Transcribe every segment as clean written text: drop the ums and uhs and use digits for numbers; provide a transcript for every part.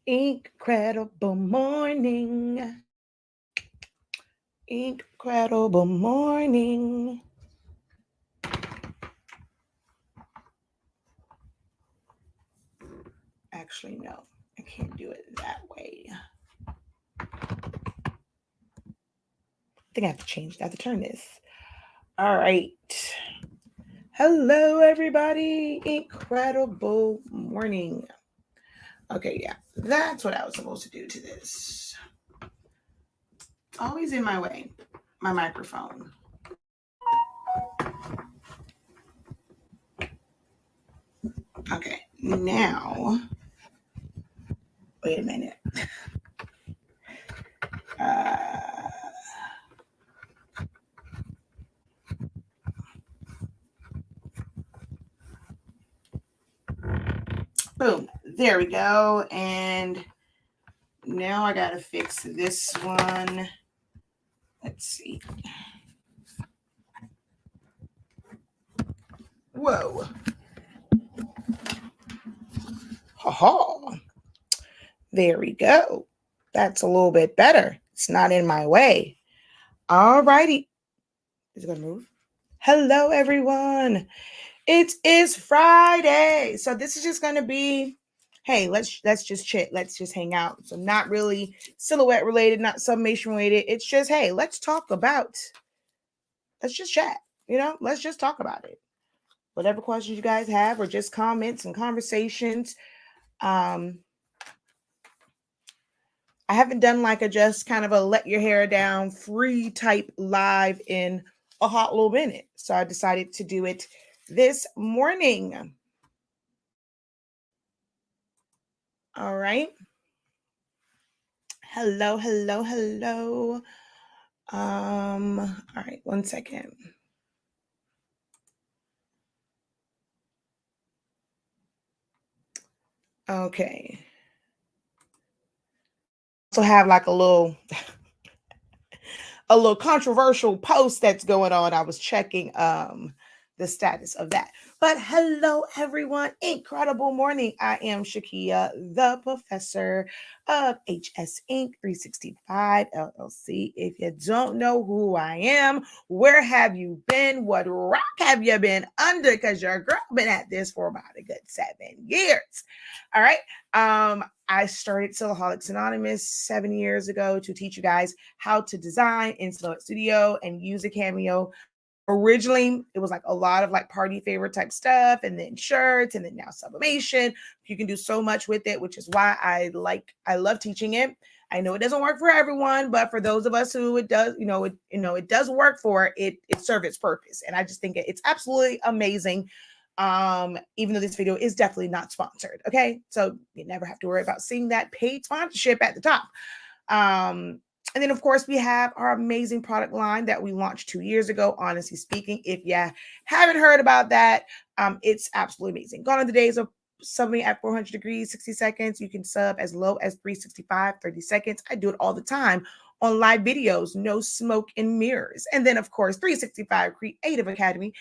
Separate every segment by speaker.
Speaker 1: Incredible morning. Incredible morning. Actually, no, I can't do it that way. I think I have to change. I have to turn this. All right. Hello, everybody. Incredible morning. Okay, yeah, that's what I was supposed to do to this. Always in my way, my microphone. Okay, now, wait a minute. Uh, Boom, there we go. And now I gotta fix this one. Let's see. Whoa. Ha ha. There we go. That's a little bit better. It's not in my way. All righty. Is it gonna move? Hello, everyone. It is Friday. So this is just gonna be, hey, let's just chit, let's just hang out. So not really silhouette related, not summation related. It's just, hey, let's just chat. Let's just talk about it. Whatever questions you guys have, or just comments and conversations. I haven't done like a just kind of a let your hair down free type live in a hot little minute. So I decided to do it this morning. All right. Hello, hello, hello. All right, 1 second. Okay. So have like a little controversial post that's going on. I was checking the status of that. But hello, everyone. Incredible morning. I am Shakia, the professor of HS Inc. 365 LLC. If you don't know who I am, where have you been? What rock have you been under? Because your girl been at this for about a good 7 years. All right. I started Silhouettes Anonymous 7 years ago to teach you guys how to design in Silhouette Studio and use a Cameo. Originally, it was like a lot of like party favor type stuff, and then shirts, and then now sublimation. You can do so much with it, which is why I love teaching it. I know it doesn't work for everyone, but for those of us who it does, it does work for, it serves its purpose. And I just think it's absolutely amazing. Even though this video is definitely not sponsored. Okay. So you never have to worry about seeing that paid sponsorship at the top. And then, of course, we have our amazing product line that we launched 2 years ago. Honestly speaking, if you haven't heard about that, it's absolutely amazing. Gone are the days of subbing at 400 degrees, 60 seconds. You can sub as low as 365, 30 seconds. I do it all the time on live videos, no smoke and mirrors. And then, of course, 365 Creative Academy,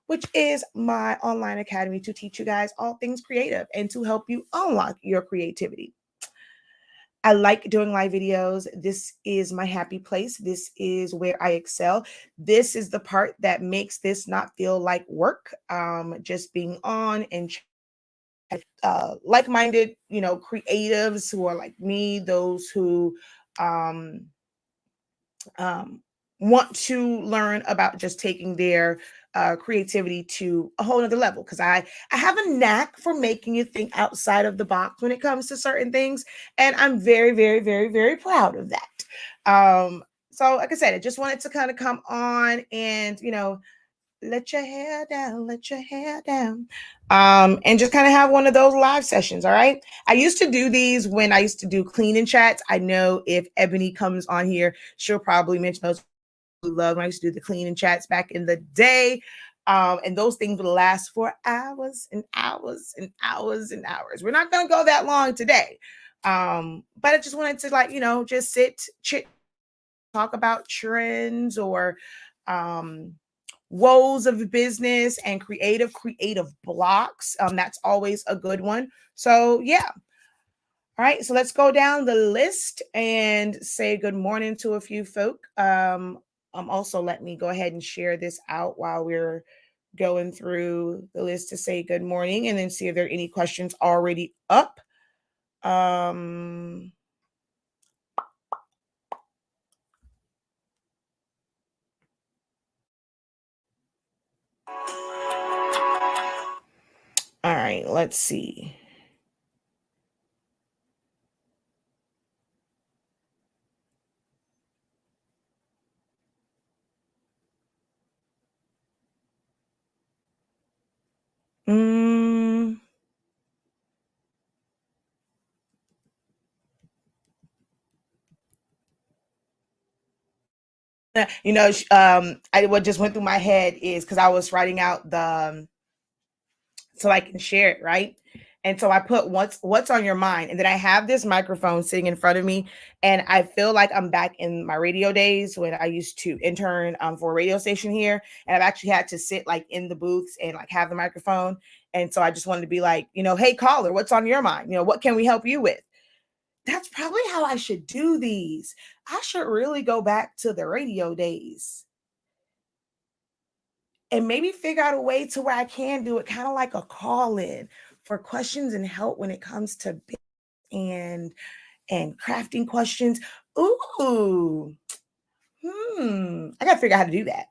Speaker 1: which is my online academy to teach you guys all things creative and to help you unlock your creativity. I like doing live videos. This is my happy place. This is where I excel. This is the part that makes this not feel like work. Just being on and like-minded, creatives who are like me, those who want to learn about just taking their creativity to a whole nother level, because I have a knack for making you think outside of the box when it comes to certain things, and I'm very, very, very, very proud of that. So like I said, I just wanted to kind of come on and let your hair down, let your hair down, and just kind of have one of those live sessions. All right. I used to do these when I used to do cleaning chats. I know if Ebony comes on here, she'll probably mention those. Love when I used to do the cleaning chats back in the day. And those things would last for hours and hours and hours and hours. We're not going to go that long today. But I just wanted to just sit, chit, talk about trends or woes of business and creative blocks. That's always a good one. So yeah. All right, so let's go down the list and say good morning to a few folk. Also, let me go ahead and share this out while we're going through the list to say good morning and then see if there are any questions already up. Um, all right, let's see. Mm, I what just went through my head is because I was writing out the so I can share it, right? And so I put what's on your mind, and then I have this microphone sitting in front of me, and I feel like I'm back in my radio days when I used to intern for a radio station here, and I've actually had to sit like in the booths and like have the microphone, and so I just wanted to be like, hey caller, what's on your mind? What can we help you with? That's probably how I should do these. I should really go back to the radio days and maybe figure out a way to where I can do it kind of like a call in for questions and help when it comes to and crafting questions. Ooh, I gotta figure out how to do that.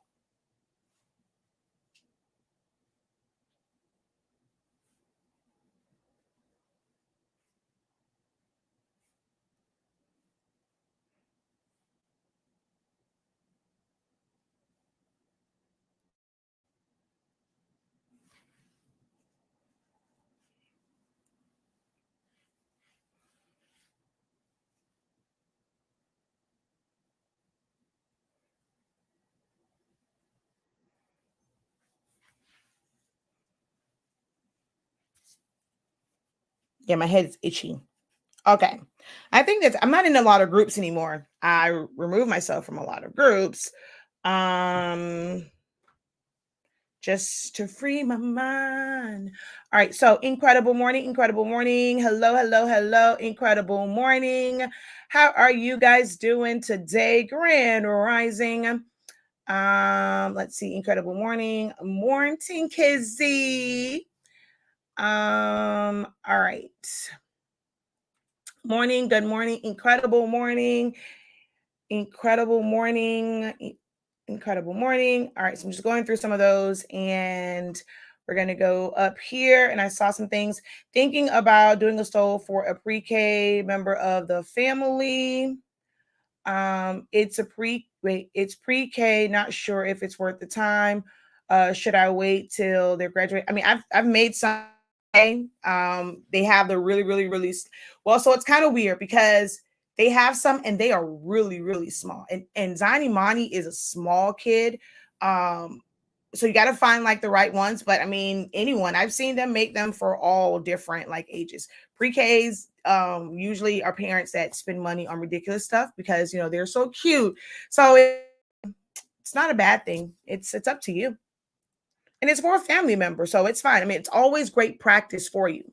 Speaker 1: Yeah, my head's itchy. Okay. I think I'm not in a lot of groups anymore. I removed myself from a lot of groups. Um just to free my mind. All right, so incredible morning, incredible morning. Hello, hello, hello, incredible morning. How are you guys doing today? Grand rising. Let's see, incredible morning, Kizzy. All right. Morning, good morning, incredible morning, incredible morning. All right, so I'm just going through some of those and we're going to go up here. And I saw some things thinking about doing a stole for a pre-K member of the family. It's pre-K, not sure if it's worth the time. Should I wait till they're graduate? I mean, I've made some. They have the really, really, really well, so it's kind of weird because they have some and they are really, really small. And Zani Mani is a small kid. Um, so you got to find like the right ones. But I mean, anyone, I've seen them make them for all different like ages. Pre-Ks usually are parents that spend money on ridiculous stuff because they're so cute. So it's not a bad thing. It's up to you. And it's for a family member, so it's fine. I mean, it's always great practice for you.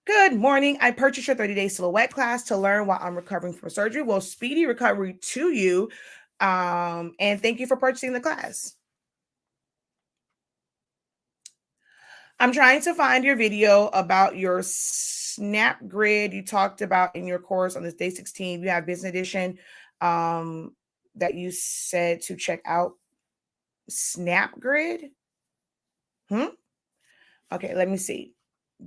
Speaker 1: Good morning. I purchased your 30-day silhouette class to learn while I'm recovering from surgery. Well, speedy recovery to you. And thank you for purchasing the class. I'm trying to find your video about your snap grid you talked about in your course on this day 16. You have business edition that you said to check out. Snap grid. Okay, let me see.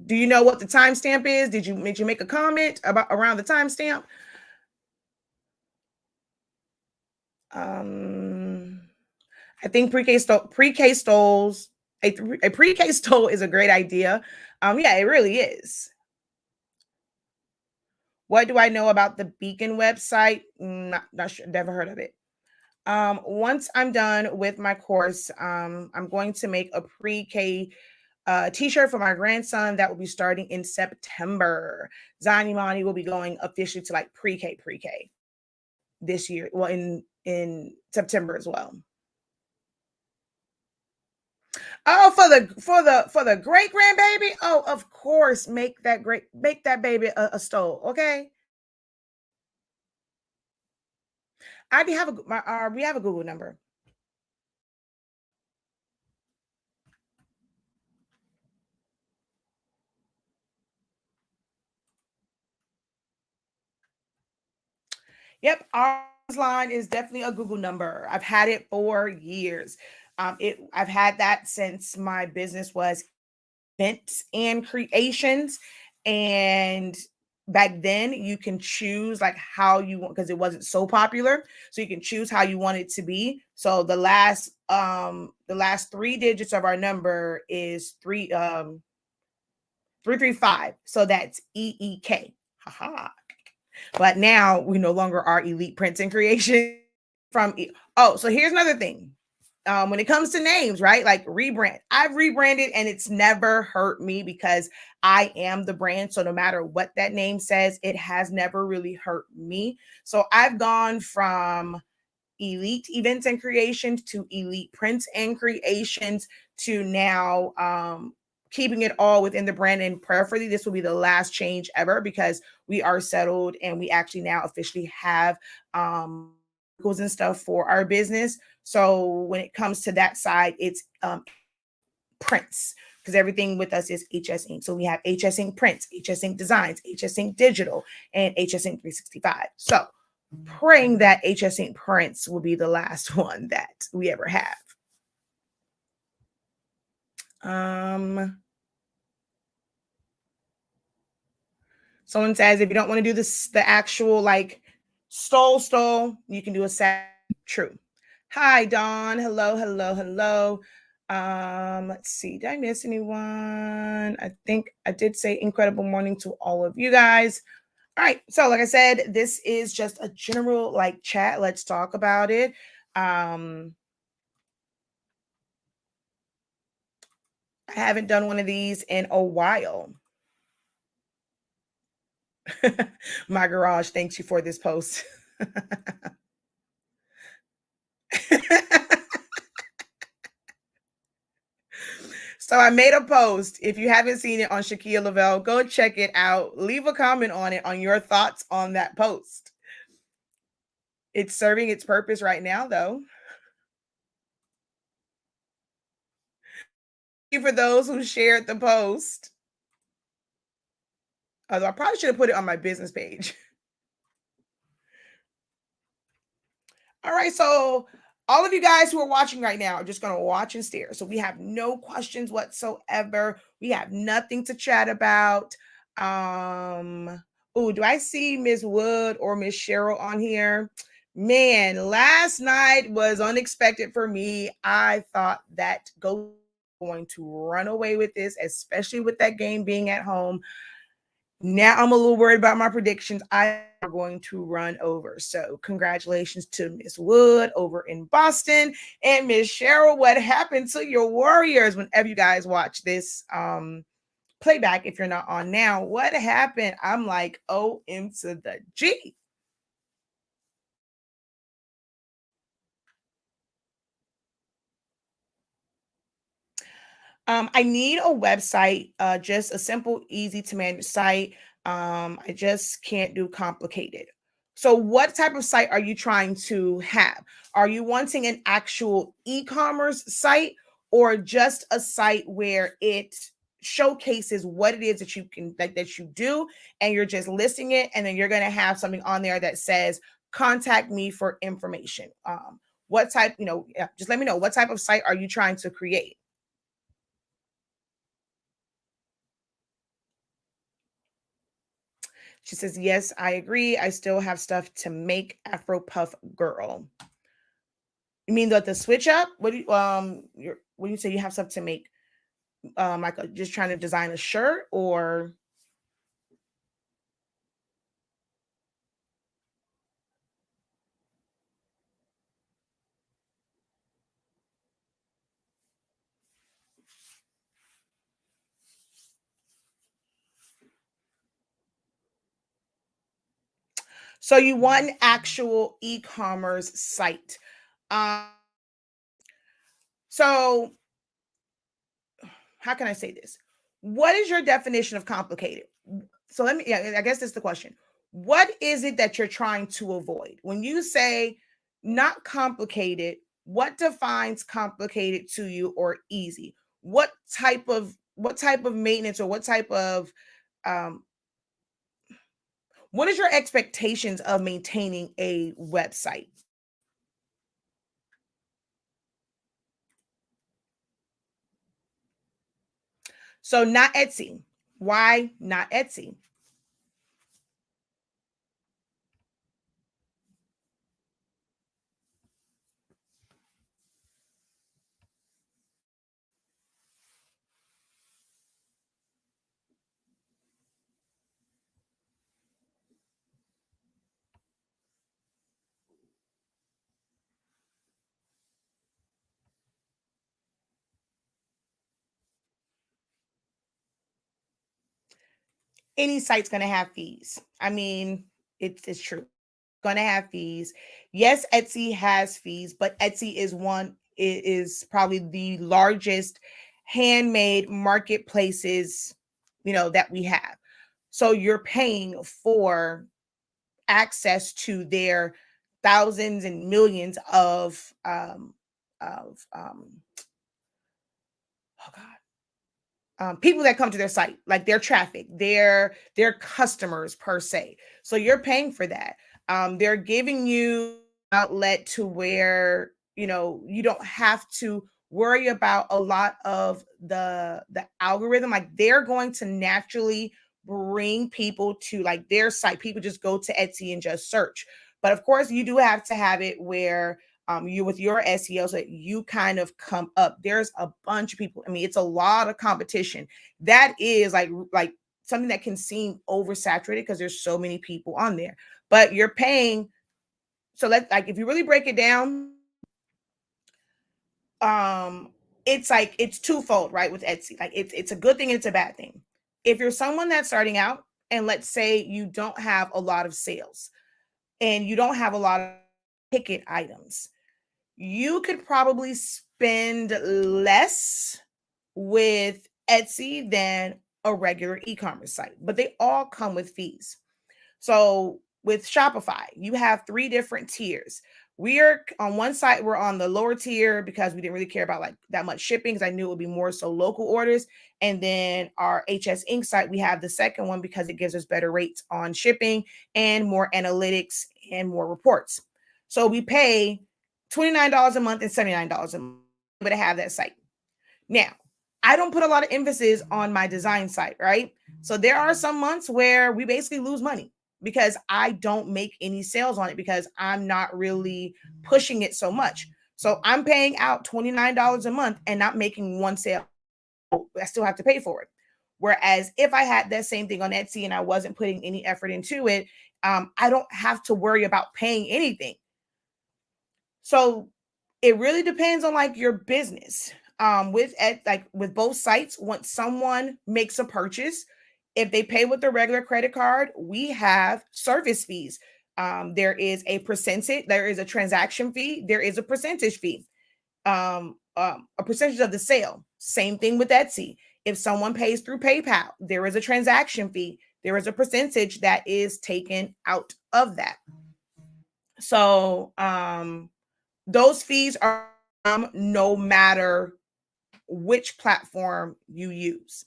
Speaker 1: Do you know what the timestamp is? Did you make a comment about around the timestamp? Um, I think pre-K stoles a pre-K stole is a great idea. Yeah, it really is. What do I know about the Beacon website? Not sure. Never heard of it. Once I'm done with my course, I'm going to make a pre-K t-shirt for my grandson that will be starting in September. Zani Mani will be going officially to like pre-K this year. Well, in September as well. Oh, for the great grandbaby. Oh, of course, make that baby a stole. Okay, I do have we have a Google number. Yep, our line is definitely a Google number. I've had it for years. I've had that since my business was events and creations, and back then you can choose like how you want because it wasn't so popular, so you can choose how you want it to be. So the last three digits of our number is 335, so that's EEK. Haha. But now we no longer are Elite Prints and Creation oh, so here's another thing. When it comes to names, right? Like rebrand, I've rebranded and it's never hurt me because I am the brand. So no matter what that name says, it has never really hurt me. So I've gone from Elite Events and Creations to Elite Prints and Creations to now keeping it all within the brand. And prayerfully, this will be the last change ever because we are settled and we actually now officially have goals and stuff for our business. So when it comes to that side, it's prints because everything with us is HS Inc. So we have HS Inc. Prints, HS Inc. Designs, HS Inc. Digital, and HS Inc. 365. So praying that HS Inc. Prints will be the last one that we ever have. Um, Someone says if you don't want to do this, the actual like stole, you can do a set. True. Hi, Dawn. Hello, hello, hello. Let's see. Did I miss anyone? I think I did say incredible morning to all of you guys. All right. So, like I said, this is just a general like chat. Let's talk about it. Um, I haven't done one of these in a while. My garage thanks you for this post. So I made a post. If you haven't seen it on Shakia Lavelle, go check it out. Leave a comment on it on your thoughts on that post. It's serving its purpose right now, though. Thank you for those who shared the post. Although I probably should have put it on my business page. All right, so all of you guys who are watching right now are just going to watch and stare. So we have no questions whatsoever. We have nothing to chat about. Oh, do I see Miss Wood or Miss Cheryl on here? Man, last night was unexpected for me. I thought that Go going to run away with this, especially with that game being at home. Now I'm a little worried about my predictions. I am going to run over. So congratulations to Miss Wood over in Boston and Miss Cheryl. What happened to your Warriors? Whenever you guys watch this playback, if you're not on now, what happened? I'm like, oh, into the G. I need a website, just a simple, easy to manage site. I just can't do complicated. So, what type of site are you trying to have? Are you wanting an actual e-commerce site or just a site where it showcases what it is that you can that you do and you're just listing it and then you're going to have something on there that says contact me for information. What type, yeah, just let me know what type of site are you trying to create? She says, yes, I agree. I still have stuff to make Afro Puff Girl. You mean the switch up? What do you when you say you have stuff to make like just trying to design a shirt or so you want an actual e-commerce site. Um so how can I say this? What is your definition of complicated? So let me, yeah, I guess that's the question. What is it that you're trying to avoid? When you say not complicated, what defines complicated to you or easy? What type of maintenance or um what is your expectations of maintaining a website? So not Etsy. Why not Etsy? Any site's going to have fees. I mean, it's true. Going to have fees. Yes, Etsy has fees, but Etsy is probably the largest handmade marketplaces, that we have. So you're paying for access to their thousands and millions of oh god, people that come to their site, like their traffic, their customers per se. So you're paying for that. They're giving you outlet to where you don't have to worry about a lot of the algorithm. Like they're going to naturally bring people to like their site. People just go to Etsy and just search. But of course, you do have to have it where you with your SEO so that you kind of come up. There's a bunch of people. I mean, it's a lot of competition. That is like something that can seem oversaturated because there's so many people on there. But you're paying. So let like if you really break it down, um, it's like it's twofold, right? With Etsy, like it's a good thing, and it's a bad thing. If you're someone that's starting out, and let's say you don't have a lot of sales and you don't have a lot of ticket items, you could probably spend less with Etsy than a regular e-commerce site, but they all come with fees. So with Shopify, you have three different tiers. We are on one side, we're on the lower tier because we didn't really care about like that much shipping because I knew it would be more so local orders. And then our HS Inc. site, we have the second one because it gives us better rates on shipping and more analytics and more reports. So we pay $29 a month and $79 a month to have that site. Now, I don't put a lot of emphasis on my design site, right? So there are some months where we basically lose money because I don't make any sales on it because I'm not really pushing it so much. So I'm paying out $29 a month and not making one sale. I still have to pay for it. Whereas if I had that same thing on Etsy and I wasn't putting any effort into it, I don't have to worry about paying anything. So it really depends on like your business. With both sites, once someone makes a purchase, if they pay with a regular credit card, we have service fees. There is a percentage, there is a transaction fee, there is a percentage fee, a percentage of the sale. Same thing with Etsy. If someone pays through PayPal, there is a transaction fee. There is a percentage that is taken out of that. So those fees are no matter which platform you use.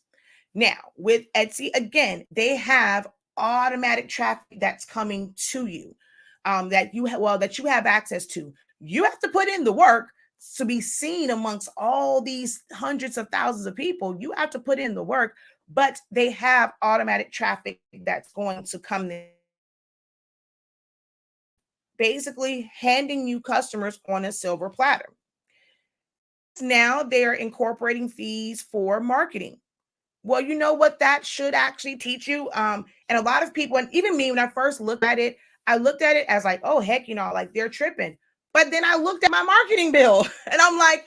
Speaker 1: Now, with Etsy, again, they have automatic traffic that's coming to you, that you have access to. You have to put in the work to be seen amongst all these hundreds of thousands of people. You have to put in the work, but they have automatic traffic that's going to come there, basically handing you customers on a silver platter. Now they're incorporating fees for marketing. Well, you know what that should actually teach you. And a lot of people, and even me, when I first looked at it, I looked at it as like, oh heck, like they're tripping. But then I looked at my marketing bill and I'm like,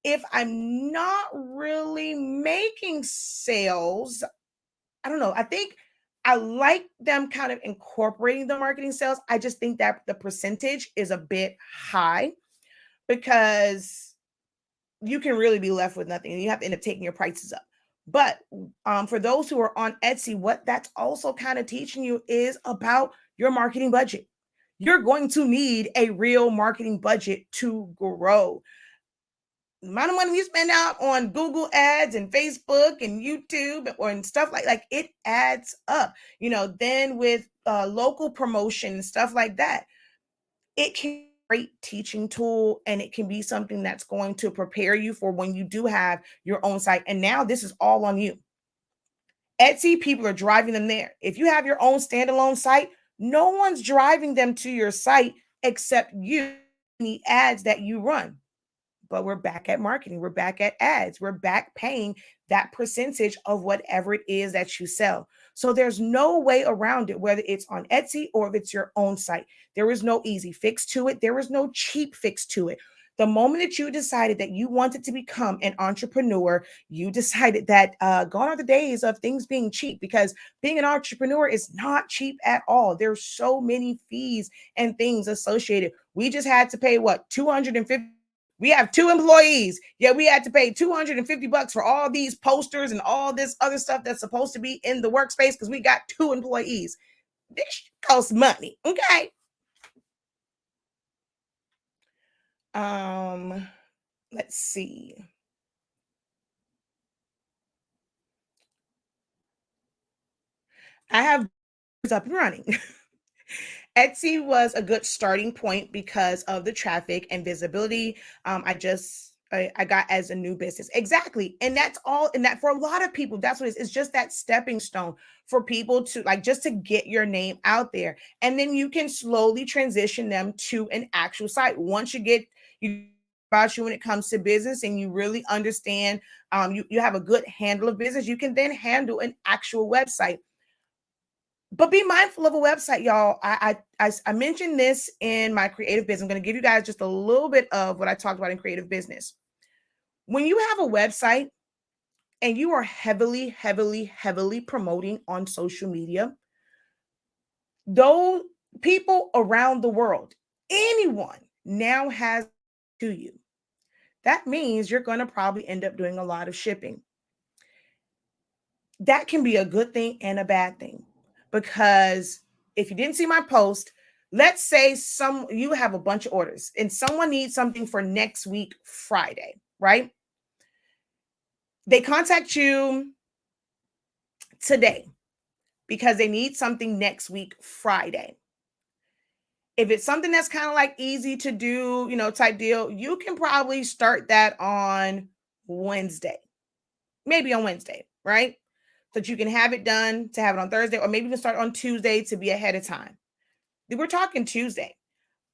Speaker 1: if I'm not really making sales, I don't know. I think I like them kind of incorporating the marketing sales. I just think that the percentage is a bit high because you can really be left with nothing and you have to end up taking your prices up. But for those who are on Etsy, what that's also kind of teaching you is about your marketing budget. You're going to need a real marketing budget to grow. The amount of money we spend out on Google ads and Facebook and YouTube or and stuff like it adds up. Then with local promotion and stuff like that, it can be a great teaching tool, and it can be something that's going to prepare you for when you do have your own site. And now this is all on you. Etsy people are driving them there. If you have your own standalone site, no one's driving them to your site except you and the ads that you run. But we're back at marketing. We're back at ads. We're back paying that percentage of whatever it is that you sell. So there's no way around it, whether it's on Etsy or if it's your own site. There is no easy fix to it. There is no cheap fix to it. The moment that you decided that you wanted to become an entrepreneur, you decided that gone are the days of things being cheap, because being an entrepreneur is not cheap at all. There's so many fees and things associated. We just had to pay what, 250. We have 2 employees. Yeah, we had to pay $250 for all these posters and all this other stuff that's supposed to be in the workspace because we got 2 employees. This costs money. Okay. Let's see. I have up and running. Etsy was a good starting point because of the traffic and visibility. I got as a new business. Exactly. And that's all. And that for a lot of people, that's what it is. It's just that stepping stone for people to just to get your name out there. And then you can slowly transition them to an actual site. Once you about you when it comes to business and you really understand, you have a good handle of business, you can then handle an actual website. But be mindful of a website, y'all. I mentioned this in my creative business. I'm going to give you guys just a little bit of what I talked about in creative business. When you have a website and you are heavily, heavily, heavily promoting on social media, those people around the world, anyone now has to you. That means you're going to probably end up doing a lot of shipping. That can be a good thing and a bad thing, because if you didn't see my post, let's say you have a bunch of orders and someone needs something for next week, Friday, right? They contact you today because they need something next week, Friday. If it's something that's kind of like easy to do, type deal, you can probably start that on Wednesday, maybe on Wednesday, right? So that you can have it done to have it on Thursday, or maybe even start on Tuesday to be ahead of time. We're talking Tuesday.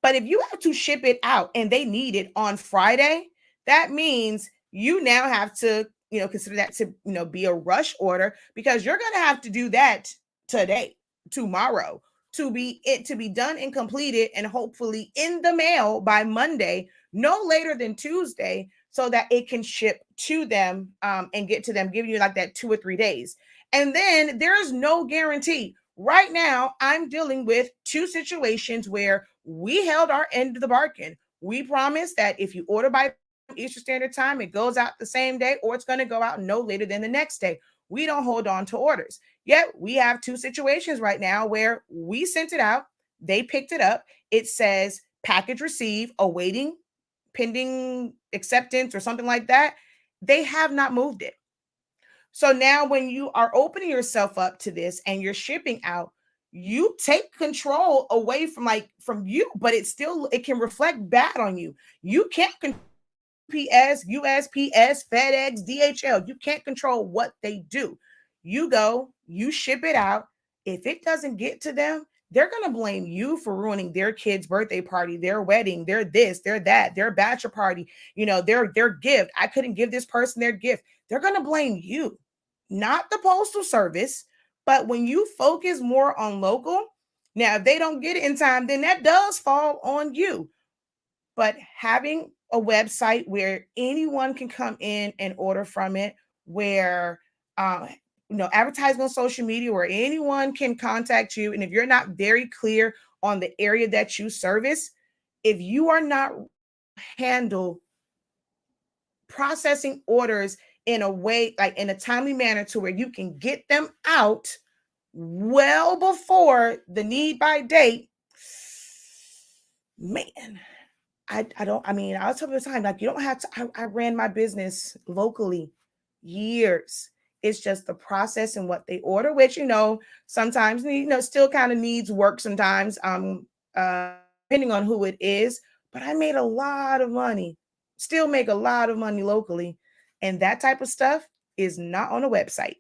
Speaker 1: But if you have to ship it out and they need it on Friday, that means you now have to, consider that to, be a rush order, because you're going to have to do that today, tomorrow, to be done and completed and hopefully in the mail by Monday, no later than Tuesday, so that it can ship to them and get to them, giving you like that 2 or 3 days. And then there's no guarantee. Right now, I'm dealing with 2 situations where we held our end of the bargain. We promised that if you order by Eastern Standard Time, it goes out the same day, or it's going to go out no later than the next day. We don't hold on to orders. Yet we have 2 situations right now where we sent it out, they picked it up. It says package received, awaiting pending acceptance or something like that. They have not moved it. So now when you are opening yourself up to this and you're shipping out, you take control away from you, but it can reflect bad on you. You can't control UPS, USPS, FedEx, DHL. You can't control what they do. You go, you ship it out. If it doesn't get to them, they're going to blame you for ruining their kid's birthday party, their wedding, their this, their that, their bachelor party, their gift. I couldn't give this person their gift. They're going to blame you, not the postal service. But when you focus more on local, now if they don't get it in time, then that does fall on you. But having a website where anyone can come in and order from it, where advertising on social media where anyone can contact you, and if you're not very clear on the area that you service, if you are not handle processing orders in a way, like in a timely manner, to where you can get them out well before the need by date, man, I don't, I mean, I'll tell you the time, like, you don't have to, I ran my business locally years. It's just the process and what they order, which, sometimes, still kind of needs work sometimes, depending on who it is. But I made a lot of money, still make a lot of money locally. And that type of stuff is not on a website.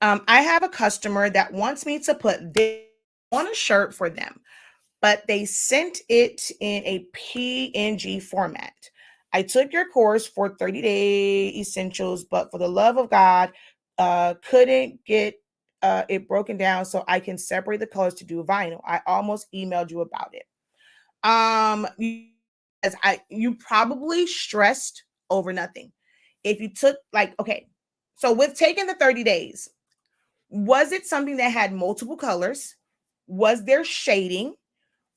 Speaker 1: I have a customer that wants me to put this on a shirt for them, but they sent it in a PNG format. I took your course for 30-day essentials, but for the love of God, couldn't get it broken down so I can separate the colors to do vinyl. I almost emailed you about it. As you probably stressed over nothing. If you took, like, okay, so with taking the 30 days, was it something that had multiple colors? Was there shading?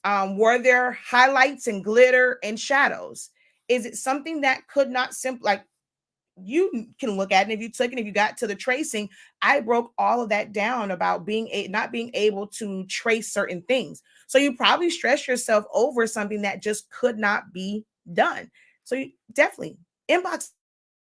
Speaker 1: Were there highlights and glitter and shadows? Is it something that could not simply, like, you can look at it, and if you took it, if you got to the tracing, I broke all of that down about not being able to trace certain things. So you probably stress yourself over something that just could not be done. So you definitely inbox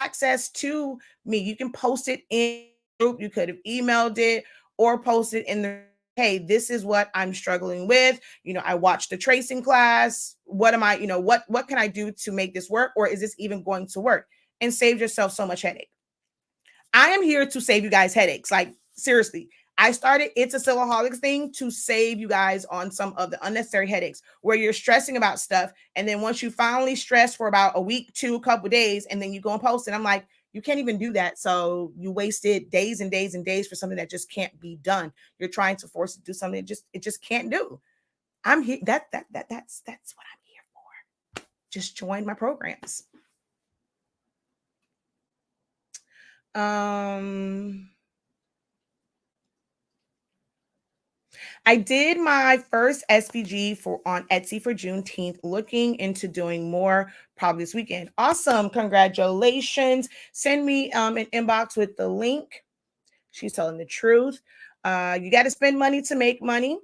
Speaker 1: access to me. You can post it in the group. You could have emailed it or posted in the, hey, this is what I'm struggling with. I watched the tracing class. What am I, what can I do to make this work? Or is this even going to work? And save yourself so much headache. I am here to save you guys headaches. Like, seriously, I started It's a Sillaholics thing to save you guys on some of the unnecessary headaches where you're stressing about stuff. And then once you finally stress for about a week, a couple days, and then you go and post it, I'm like, you can't even do that. So you wasted days and days and days for something that just can't be done. You're trying to force it to do something it just can't do. I'm here. That's what I'm here for. Just join my programs. I did my first SVG on Etsy for Juneteenth, looking into doing more probably this weekend. Awesome. Congratulations. Send me an inbox with the link. She's telling the truth. You got to spend money to make money.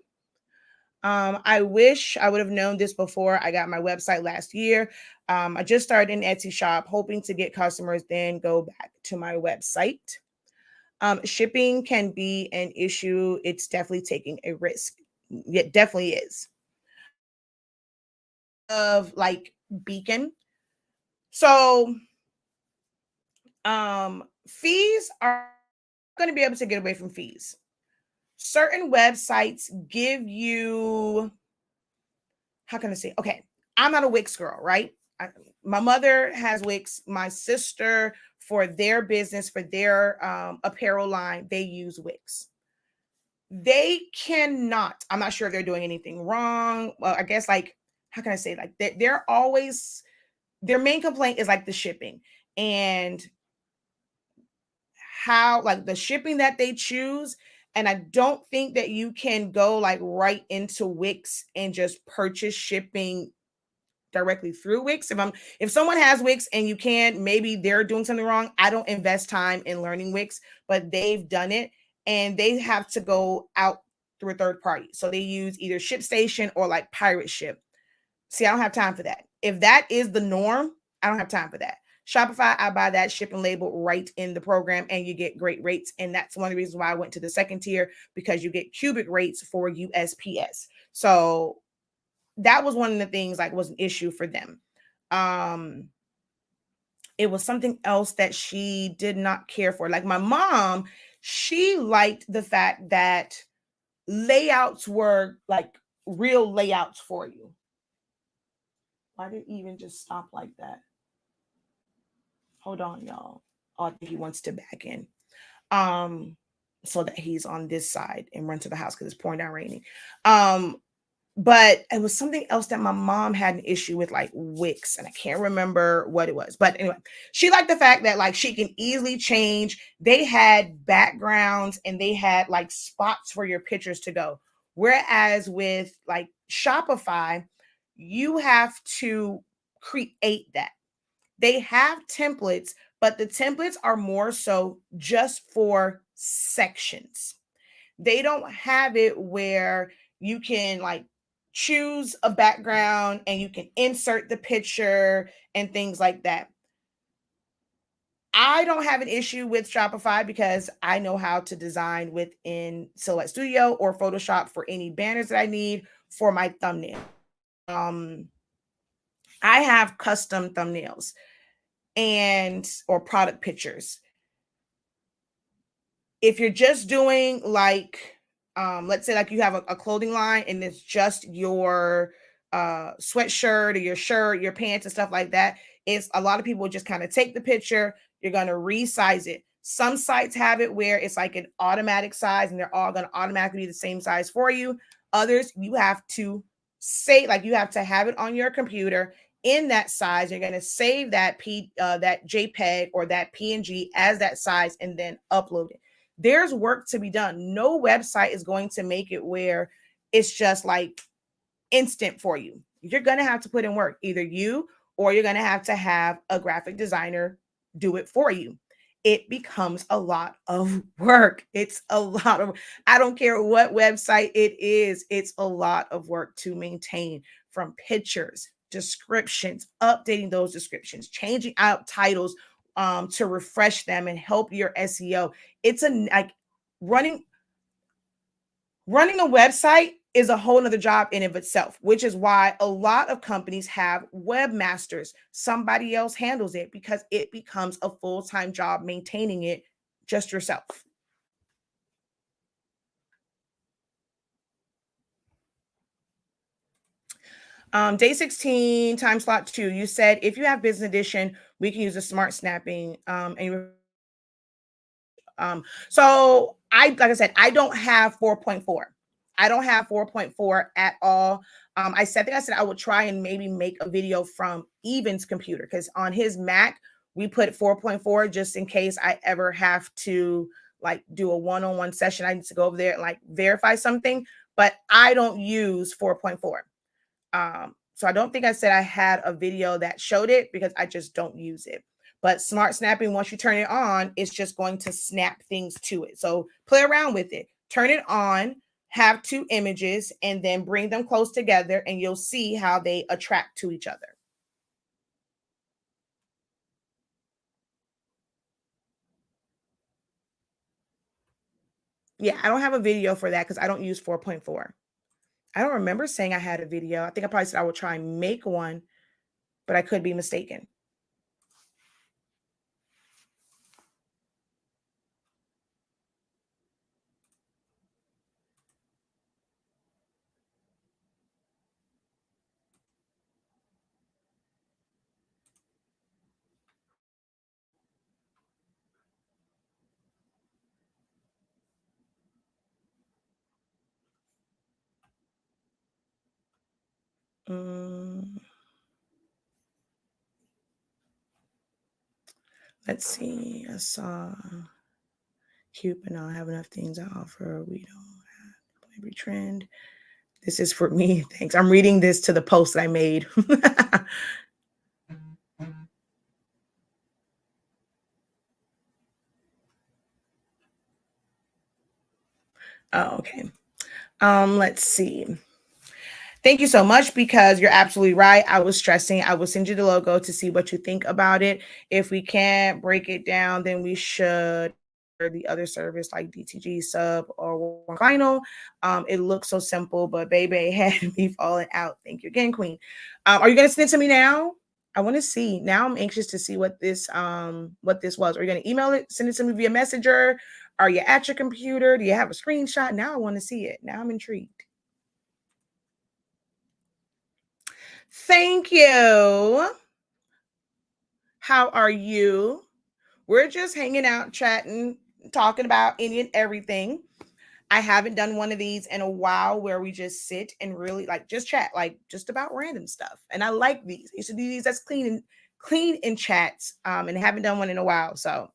Speaker 1: I wish I would have known this before I got my website last year. I just started an Etsy shop, hoping to get customers, then go back to my website. Shipping can be an issue. It's definitely taking a risk. It definitely is. Of like Beacon. So fees are going to be able to get away from fees. Certain websites give you, how can I say? Okay, I'm not a Wix girl, right? My mother has Wix. My sister, for their business, for their apparel line, they use Wix. They cannot, I'm not sure if they're doing anything wrong. Well, I guess, like, how can I say, like, they're always, their main complaint is like the shipping and how, like, the shipping that they choose. And I don't think that you can go like right into Wix and just purchase shipping directly through Wix. If someone has Wix and you can, maybe they're doing something wrong. I don't invest time in learning Wix, but they've done it and they have to go out through a third party. So they use either ShipStation or like Pirate Ship. See, I don't have time for that. If that is the norm, I don't have time for that. Shopify, I buy that shipping label right in the program and you get great rates. And that's one of the reasons why I went to the second tier, because you get cubic rates for USPS. So that was one of the things, like, was an issue for them. It was something else that she did not care for. Like my mom, she liked the fact that layouts were like real layouts for you. Why did it even just stop like that? Hold on, y'all. Oh, I think he wants to back in. So that he's on this side and run to the house because it's pouring down raining. But it was something else that my mom had an issue with, like Wix, and I can't remember what it was. But anyway, she liked the fact that like she can easily change. They had backgrounds and they had like spots for your pictures to go. Whereas with like Shopify, you have to create that. They have templates, but the templates are more so just for sections. They don't have it where you can like choose a background and you can insert the picture and things like that. I don't have an issue with Shopify because I know how to design within Silhouette Studio or Photoshop for any banners that I need for my thumbnail. Um, I have custom thumbnails and or product pictures. If you're just doing like let's say like you have a clothing line and it's just your sweatshirt or your shirt, your pants and stuff like that, it's a lot of people just kind of take the picture, you're going to resize it. Some sites have it where it's like an automatic size and they're all going to automatically be the same size for you. Others you have to say, like, you have to have it on your computer in that size. You're going to save that that JPEG or that PNG as that size and then upload it. There's work to be done. No website is going to make it where it's just like instant for you. You're going to have to put in work, either you or you're going to have a graphic designer do it for you. It becomes a lot of work. It's a lot of, I don't care what website it is, it's a lot of work to maintain, from pictures, descriptions, updating those descriptions, changing out titles to refresh them and help your SEO. It's a like running running a website is a whole nother job in of itself, which is why a lot of companies have webmasters. Somebody else handles it because it becomes a full-time job maintaining it just yourself. Day 16, time slot 2. You said if you have business edition, we can use the smart snapping. So like I said, I don't have 4.4. I don't have 4.4 at all. I said I would try and maybe make a video from Evan's computer because on his Mac, we put 4.4 just in case I ever have to like do a one-on-one session. I need to go over there and like verify something, but I don't use 4.4. So I don't think I said I had a video that showed it because I just don't use it. But smart snapping, once you turn it on, it's just going to snap things to it. So play around with it. Turn it on, have two images, and then bring them close together, and you'll see how they attract to each other. Yeah, I don't have a video for that because I don't use 4.4. I don't remember saying I had a video. I think I probably said I would try and make one, but I could be mistaken. Mm, let's see. I saw cute, but not have enough things to offer. We don't have every trend. This is for me. Thanks. I'm reading this to the post that I made. Oh, okay. Let's see. Thank you so much, because you're absolutely right. I was stressing. I will send you the logo to see what you think about it. If we can't break it down, then we should or the other service like DTG sub or one final. It looks so simple, but baby had me falling out. Thank you again, Queen. Are you gonna send it to me now? I want to see. Now I'm anxious to see what this was. Are you gonna email it, send it to me via messenger? Are you at your computer? Do you have a screenshot? Now I want to see it. Now I'm intrigued. Thank you. How are you? We're just hanging out, chatting, talking about any and everything. I haven't done one of these in a while where we just sit and really like just chat, like just about random stuff. And I like these. I used to do these that's clean in chats. And haven't done one in a while. So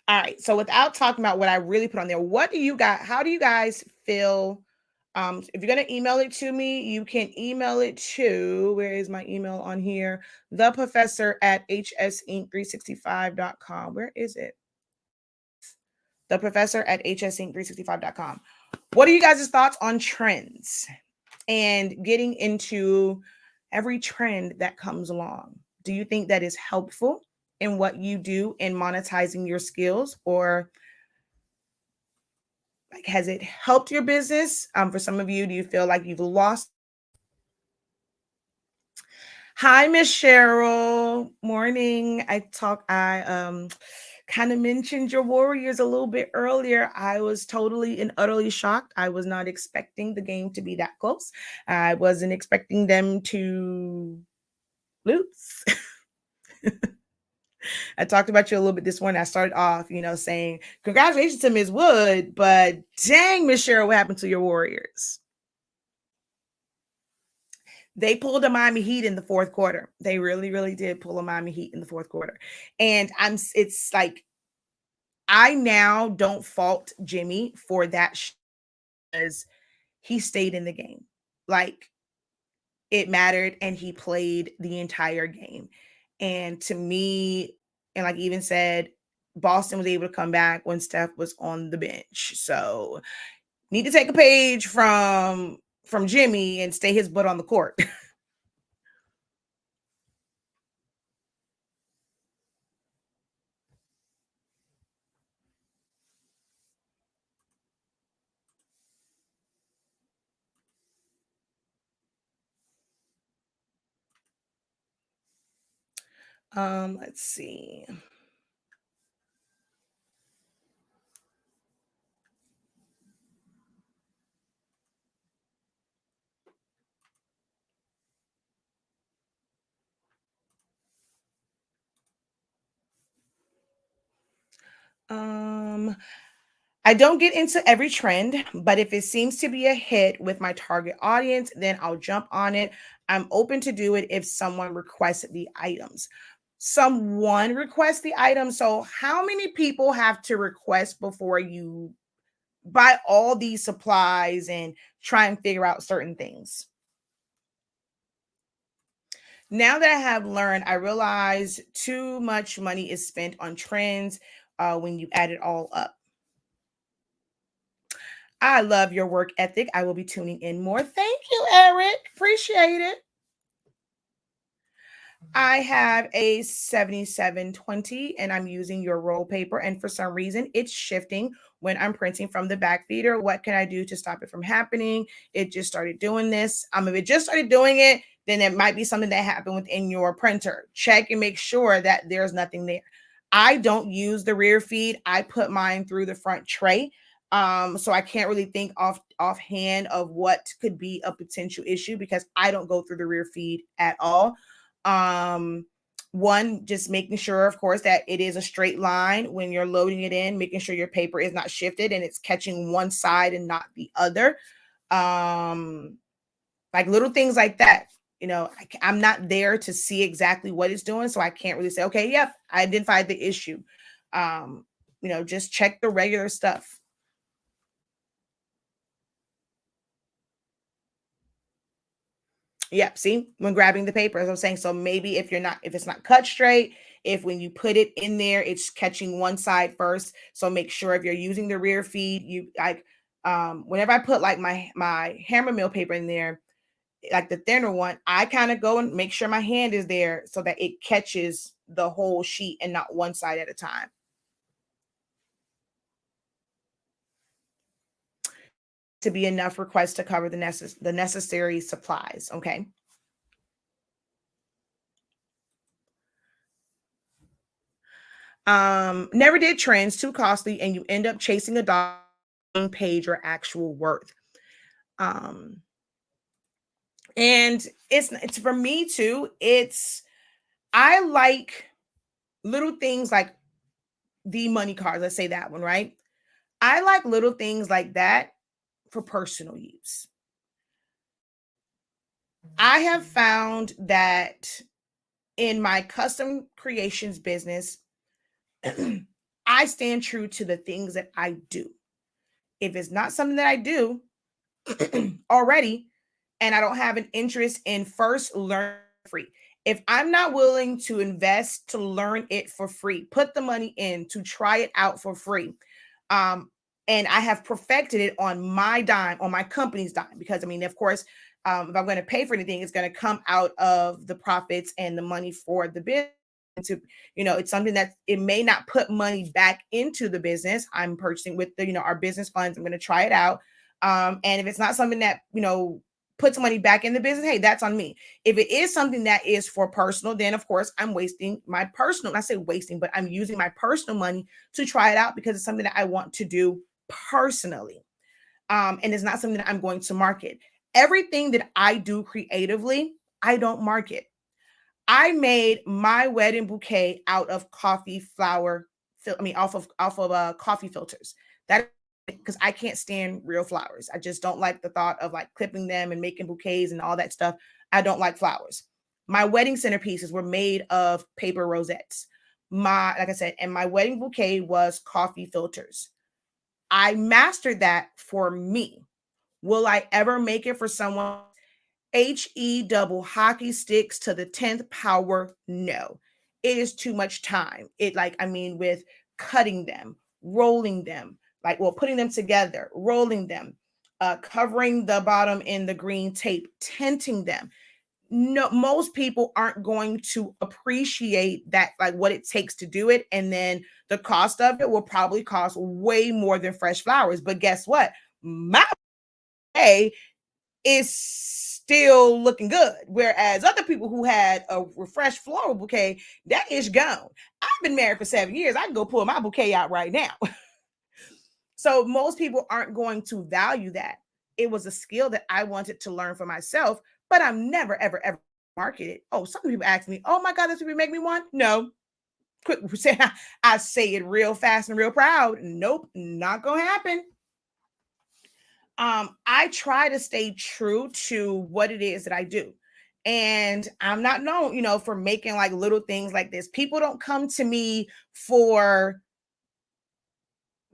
Speaker 1: All right. So without talking about what I really put on there, what do you guys, how do you guys feel? If you're gonna email it to me, you can email it to, where is my email on here? The professor at hsinc365.com. Where is it? The professor at hsinc365.com. What are you guys' thoughts on trends and getting into every trend that comes along? Do you think that is helpful in what you do in monetizing your skills, or like has it helped your business? For some of you, do you feel like you've lost? Hi, Miss Cheryl. Morning. I kind of mentioned your Warriors a little bit earlier. I was totally and utterly shocked. I was not expecting the game to be that close. I wasn't expecting them to lose. I talked about you a little bit this morning. I started off, saying congratulations to Ms. Wood, but dang, Miss Cheryl, what happened to your Warriors? They pulled a Miami Heat in the fourth quarter. They really, really did pull a Miami Heat in the fourth quarter. And it's like, I now don't fault Jimmy for that because he stayed in the game. Like, it mattered and he played the entire game. And to me, and like even said, Boston was able to come back when Steph was on the bench. So need to take a page from Jimmy and stay his butt on the court. Let's see. Um, I don't get into every trend, but if it seems to be a hit with my target audience, then I'll jump on it. I'm open to do it if someone requests the items. Someone requests the item. So, how many people have to request before you buy all these supplies and try and figure out certain things? Now that I have learned, I realize too much money is spent on trends when you add it all up. I love your work ethic. I will be tuning in more. Thank you, Eric. Appreciate it. I have a 7720 and I'm using your roll paper. And for some reason, it's shifting when I'm printing from the back feeder. What can I do to stop it from happening? It just started doing this. If it just started doing it, then it might be something that happened within your printer. Check and make sure that there's nothing there. I don't use the rear feed. I put mine through the front tray. So I can't really think offhand of what could be a potential issue because I don't go through the rear feed at all. um One, just making sure of course that it is a straight line when you're loading it in, making sure your paper is not shifted and it's catching one side and not the other. um like little things like that. I'm not there to see exactly what it's doing, so I can't really say, okay, yep, I identified the issue. um just check the regular stuff. Yep. See, when grabbing the paper, as I'm saying, so maybe if it's not cut straight, if when you put it in there, it's catching one side first. So make sure if you're using the rear feed, you like whenever I put like my hammer mill paper in there, like the thinner one, I kind of go and make sure my hand is there so that it catches the whole sheet and not one side at a time. To be enough requests to cover the necessary supplies. Okay. Never did trends, too costly, and you end up chasing a dollar page or actual worth. Um, and it's for me too. I like little things like the money cards. Let's say that one, right? I like little things like that for personal use. I have found that in my custom creations business, I stand true to the things that I do. If it's not something that I do already, and I don't have an interest in first learning free, if I'm not willing to invest to learn it for free, put the money in to try it out for free, um, and I have perfected it on my dime, on my company's dime, because I mean, of course, if I'm going to pay for anything, it's going to come out of the profits and the money for the business. To it's something that it may not put money back into the business. I'm purchasing with the our business funds. I'm going to try it out, and if it's not something that puts money back in the business, hey, that's on me. If it is something that is for personal, then of course I'm wasting my personal. I say wasting, but I'm using my personal money to try it out because it's something that I want to do personally, and it's not something that I'm going to market. Everything that I do creatively, I don't market. I made my wedding bouquet out of coffee flower. Off of coffee filters. That because I can't stand real flowers. I just don't like the thought of like clipping them and making bouquets and all that stuff. I don't like flowers. My wedding centerpieces were made of paper rosettes. Like I said, and my wedding bouquet was coffee filters. I mastered that for me. Will I ever make it for someone? HE double hockey sticks to the 10th power? No. It is too much time. With cutting them, rolling them, putting them together, rolling them, covering the bottom in the green tape, tinting them. No, most people aren't going to appreciate that, like what it takes to do it. And then the cost of it will probably cost way more than fresh flowers. But guess what? My pay is still looking good. Whereas other people who had a refreshed floral bouquet, that is gone. I've been married for 7 years. I can go pull my bouquet out right now. So most people aren't going to value that. It was a skill that I wanted to learn for myself, but I'm never, ever, ever marketed. Oh, some people ask me, oh my God, this would make me one. No. Quick, I say it real fast and real proud. Nope, not gonna happen. I try to stay true to what it is that I do. And I'm not known, for making like little things like this. People don't come to me for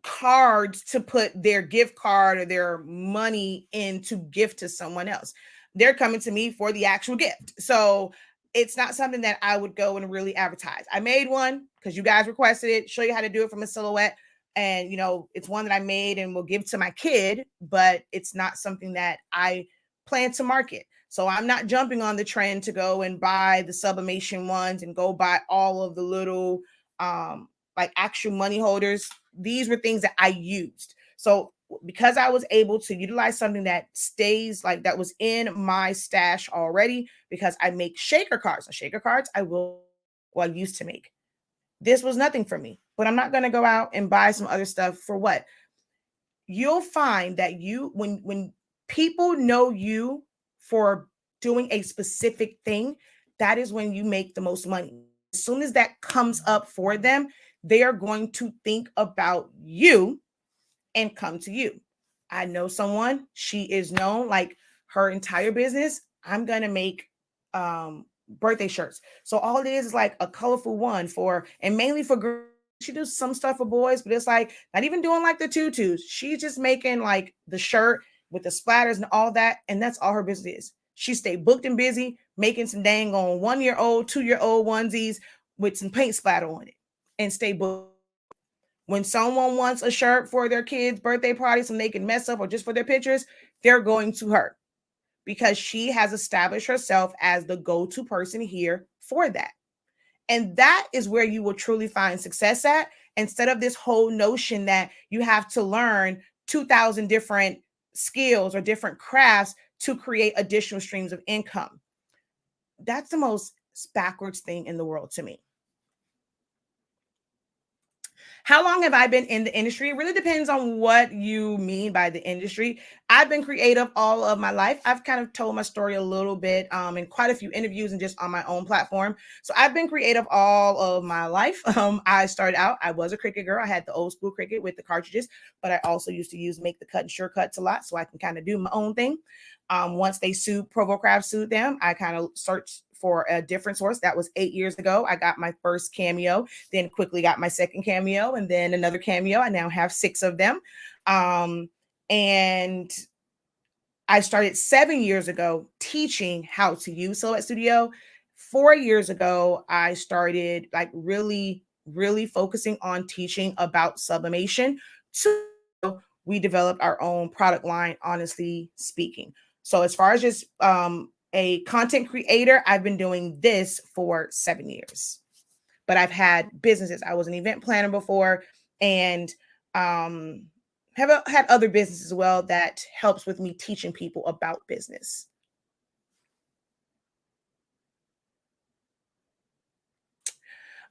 Speaker 1: cards to put their gift card or their money in to gift to someone else. They're coming to me for the actual gift. So it's not something that I would go and really advertise. I made one because you guys requested it, show you how to do it from a silhouette. And it's one that I made and will give to my kid, but it's not something that I plan to market. So I'm not jumping on the trend to go and buy the sublimation ones and go buy all of the little like actual money holders. These were things that I used. So because I was able to utilize something that stays like that was in my stash already, because I make shaker cards. Now, shaker cards I used to make. This was nothing for me, but I'm not going to go out and buy some other stuff for what? You'll find that when people know you for doing a specific thing, that is when you make the most money. As soon as that comes up for them, they are going to think about you and come to you. I know someone, she is known, like her entire business, I'm going to make birthday shirts. So all it is like a colorful one and mainly for girls. She does some stuff for boys, but it's like not even doing like the tutus. She's just making like the shirt with the splatters and all that. And that's all her business is. She stayed booked and busy making some dang on 1-year-old, 2-year-old onesies with some paint splatter on it and stay booked. When someone wants a shirt for their kids' birthday party, so they can mess up or just for their pictures, they're going to her because she has established herself as the go-to person here for that. And that is where you will truly find success at, instead of this whole notion that you have to learn 2,000 different skills or different crafts to create additional streams of income. That's the most backwards thing in the world to me. How long have I been in the industry? It really depends on what you mean by the industry. I've been creative all of my life. I've kind of told my story a little bit in quite a few interviews and just on my own platform. So I've been creative all of my life. I started out, I was a Cricut girl. I had the old school Cricut with the cartridges, but I also used to make the cut and sure cuts a lot so I can kind of do my own thing. Once they Provo Craft sued them, I kind of searched for a different source. That was 8 years ago. I got my first cameo, then quickly got my second cameo, and then another cameo. I now have six of them. And I started 7 years ago teaching how to use Silhouette Studio. 4 years ago, I started like really focusing on teaching about sublimation. So we developed our own product line, honestly speaking. So as far as just a content creator, I've been doing this for 7 years. But I've had businesses. I was an event planner before, and have had other businesses as well that helps with me teaching people about business.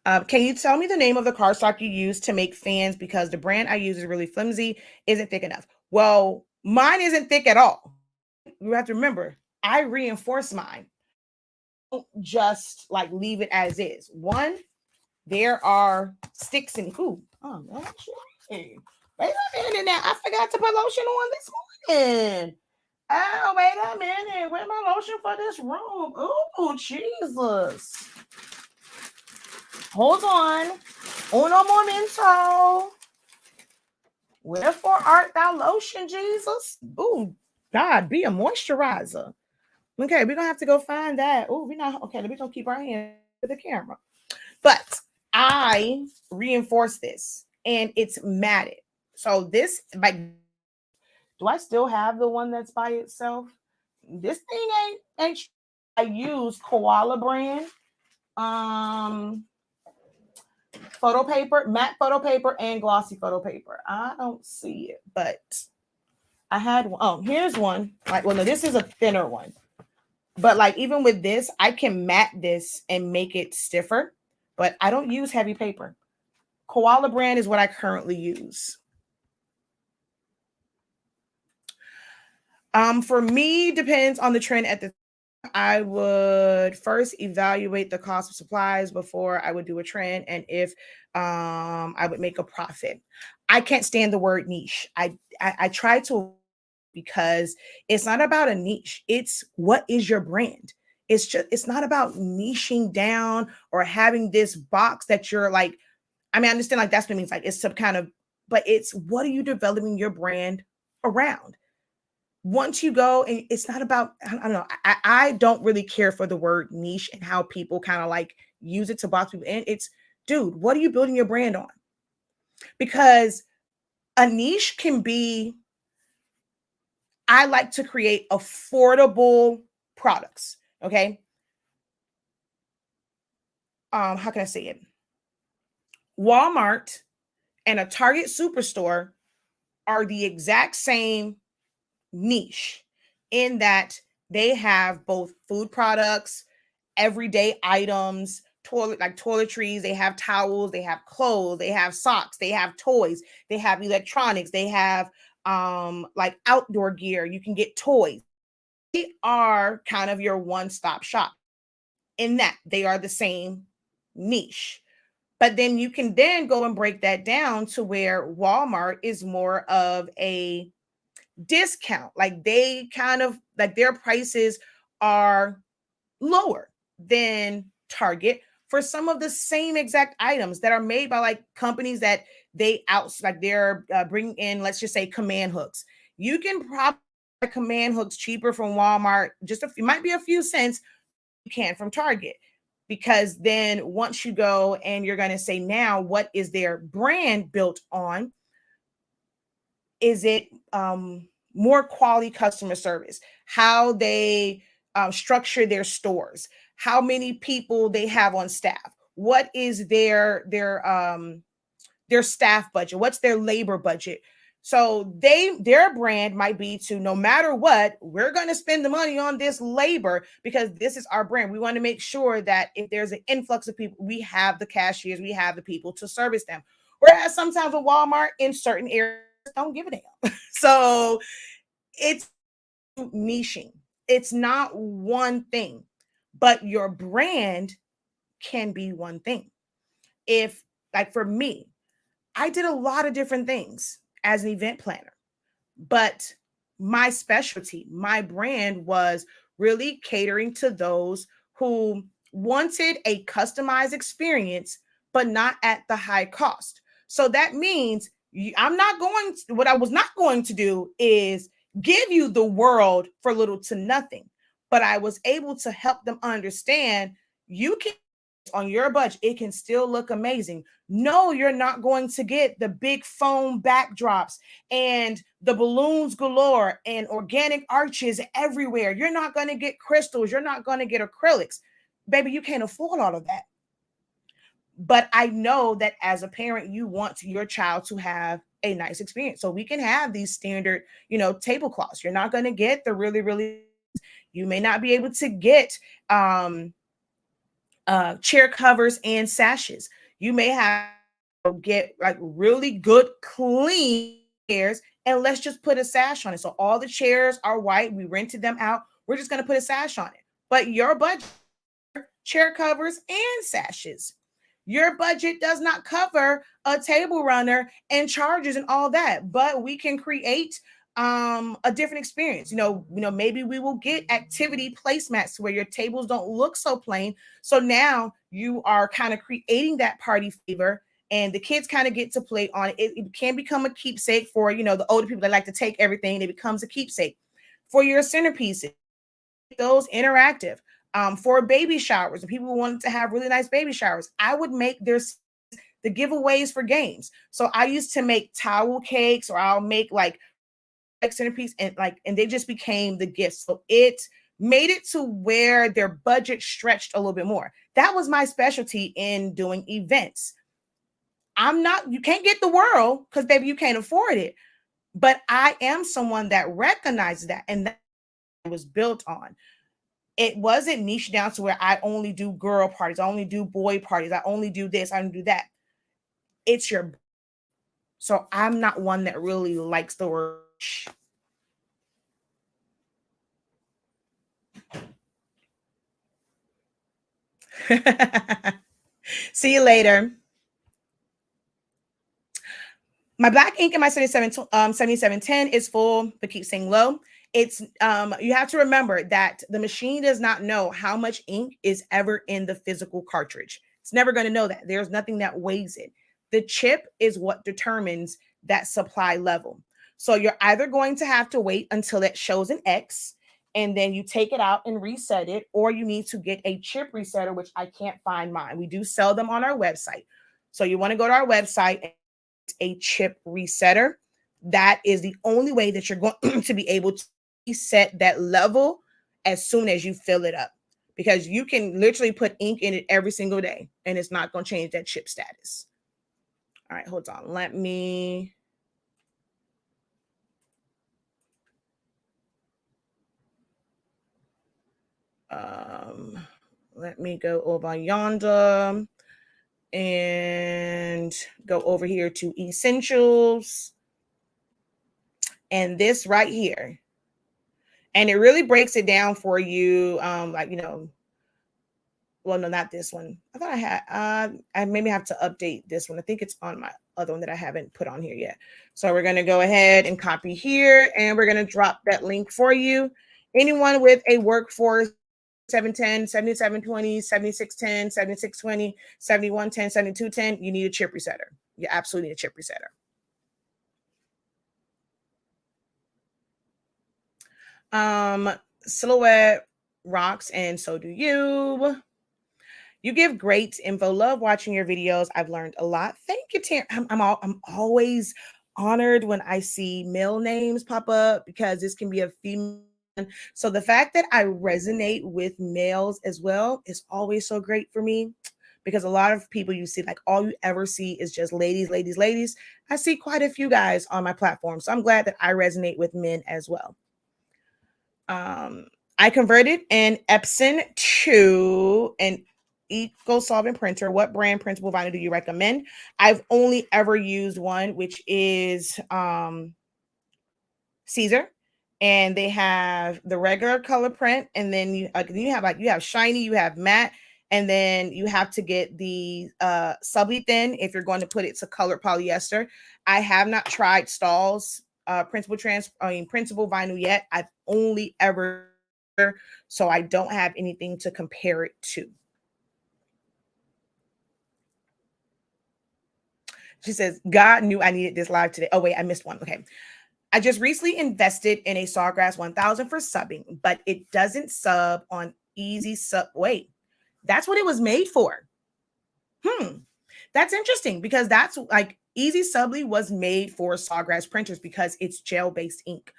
Speaker 1: Can you tell me the name of the cardstock you use to make fans? Because the brand I use is really flimsy, isn't thick enough. Well, mine isn't thick at all. You have to remember, I reinforce mine. Don't just like leave it as is. One, there are sticks and who? Oh, actually, wait a minute now. I forgot to put lotion on this morning. Oh, wait a minute. Where's my lotion for this room? Oh, Jesus. Hold on. Uno momento. Wherefore art thou lotion, Jesus? Oh, God, be a moisturizer. Okay, we're gonna have to go find that. Oh, we're not okay. We're gonna keep our hand to the camera. But I reinforce this and it's matted. So this, like, do I still have the one that's by itself? This thing ain't. I use Koala brand photo paper, matte photo paper, and glossy photo paper. I don't see it, but I had one. Oh, here's one. Like, well, no, this is a thinner one. But like even with this, I can matte this and make it stiffer, but I don't use heavy paper. Koala brand is what I currently use. For me, depends on the trend at the I would first evaluate the cost of supplies before I would do a trend and if I would make a profit. I can't stand the word niche. I try to because it's not about a niche. It's what is your brand? It's not about niching down or having this box that you're like, I mean, I understand like that's what it means. Like it's some kind of, but it's what are you developing your brand around? Once you go and it's not about I don't know I don't really care for the word niche and how people kind of like use it to box people in. It's dude, what are you building your brand on? Because a niche can be I like to create affordable products. Okay. How can I say it? Walmart and a Target superstore are the exact same niche in that they have both food products, everyday items, toiletries, they have towels, they have clothes, they have socks, they have toys, they have electronics, they have like outdoor gear, you can get toys. They are kind of your one-stop shop in that they are the same niche. But then you can then go and break that down to where Walmart is more of a discount. Like they kind of like their prices are lower than Target for some of the same exact items that are made by like companies that they out like they're bringing in, let's just say command hooks. You can probably buy command hooks cheaper from Walmart, just a few, might be a few cents, you can from Target. Because then once you go and you're going to say now what is their brand built on, is it more quality customer service, how they structure their stores, how many people they have on staff, what is their staff budget, what's their labor budget. So their brand might be to no matter what, we're going to spend the money on this labor because this is our brand. We want to make sure that if there's an influx of people, we have the cashiers, we have the people to service them. Whereas sometimes with Walmart in certain areas don't give a damn. So it's niching. It's not one thing, but your brand can be one thing. If like for me, I did a lot of different things as an event planner, but my specialty, my brand was really catering to those who wanted a customized experience, but not at the high cost. So that means what I was not going to do is give you the world for little to nothing, but I was able to help them understand you can on your budget, it can still look amazing. No, you're not going to get the big foam backdrops and the balloons galore and organic arches everywhere. You're not going to get crystals. You're not going to get acrylics. Baby, you can't afford all of that. But I know that as a parent, you want your child to have a nice experience. So we can have these standard, tablecloths. You're not going to get the really, really, you may not be able to get chair covers and sashes. You may have to get like really good, clean chairs, and let's just put a sash on it. So all the chairs are white. We rented them out. We're just going to put a sash on it. But your budget, chair covers and sashes. Your budget does not cover a table runner and charges and all that, but we can create a different experience. Maybe we will get activity placemats where your tables don't look so plain. So now you are kind of creating that party flavor and the kids kind of get to play on it. It can become a keepsake for, the older people that like to take everything. It becomes a keepsake for your centerpieces, those interactive. For baby showers and people who wanted to have really nice baby showers, I would make the giveaways for games. So I used to make towel cakes, or I'll make like centerpiece, and they just became the gifts. So it made it to where their budget stretched a little bit more. That was my specialty in doing events. You can't get the world because baby, you can't afford it. But I am someone that recognizes that, and that was built on. It wasn't niche down to where I only do girl parties, I only do boy parties, I only do this, I only do that. It's your. So I'm not one that really likes the word. See you later. My black ink in my 7710 is full, but keep saying low. It's you have to remember that the machine does not know how much ink is ever in the physical cartridge. It's never going to know that. There's nothing that weighs it. The chip is what determines that supply level. So you're either going to have to wait until it shows an X and then you take it out and reset it, or you need to get a chip resetter, which I can't find mine. We do sell them on our website. So you want to go to our website, a chip resetter. That is the only way that you're going to be able to reset that level as soon as you fill it up, because you can literally put ink in it every single day and it's not going to change that chip status. All right, hold on. Let me go over yonder and go over here to essentials, and this right here, and it really breaks it down for you. Well, no, not this one. I thought I had, I maybe have to update this one. I think it's on my other one that I haven't put on here yet. So we're going to go ahead and copy here, and we're going to drop that link for you. Anyone with a workforce 710, 7720, 7610, 7620, 7110, 7210, you need a chip resetter. You absolutely need a chip resetter. Silhouette rocks, and so do you. You give great info. Love watching your videos. I've learned a lot. Thank you, Tam. I'm always honored when I see male names pop up, because this can be a female. So the fact that I resonate with males as well is always so great for me, because a lot of people you see, like all you ever see is just ladies, ladies, ladies. I see quite a few guys on my platform. So I'm glad that I resonate with men as well. I converted an Epson to an eco-solvent printer. What brand printable vinyl do you recommend? I've only ever used one, which is Caesar, and they have the regular color print, and then you have shiny, you have matte, and then you have to get the subly thin if you're going to put it to colored polyester. I have not tried Stahl's printable vinyl yet. I've only ever so I don't have anything to compare it to. She says, God knew I needed this live today. Oh, wait, I missed one. Okay. I just recently invested in a Sawgrass 1000 for subbing, but it doesn't sub on Easy Sub. Wait, that's what it was made for. That's interesting because that's like Easy Subly was made for Sawgrass printers because it's gel-based ink.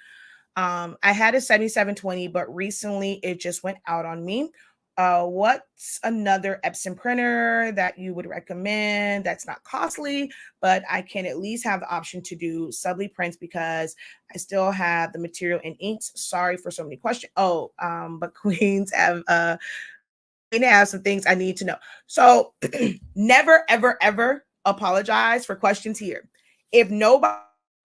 Speaker 1: I had a 7720, but recently it just went out on me. What's another Epson printer that you would recommend that's not costly, but I can at least have the option to do subly prints because I still have the material and inks? Sorry for so many questions. Oh, but Queens have some things I need to know. So never, ever, ever apologize for questions here. If nobody,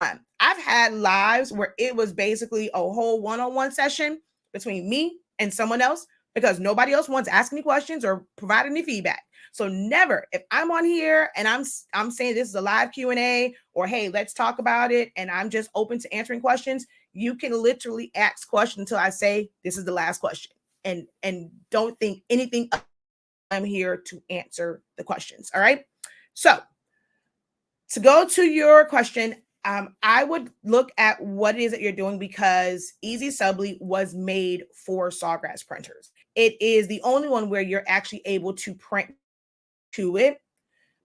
Speaker 1: I've had lives where it was basically a whole one-on-one session between me and someone else because nobody else wants to ask me questions or provide any feedback. So never, if I'm on here and I'm saying this is a live Q&A or hey, let's talk about it, and I'm just open to answering questions, you can literally ask questions until I say this is the last question. And don't think anything. I'm here to answer the questions. All right. So to go to your question, I would look at what it is that you're doing because Easy Subly was made for Sawgrass printers. It is the only one where you're actually able to print to it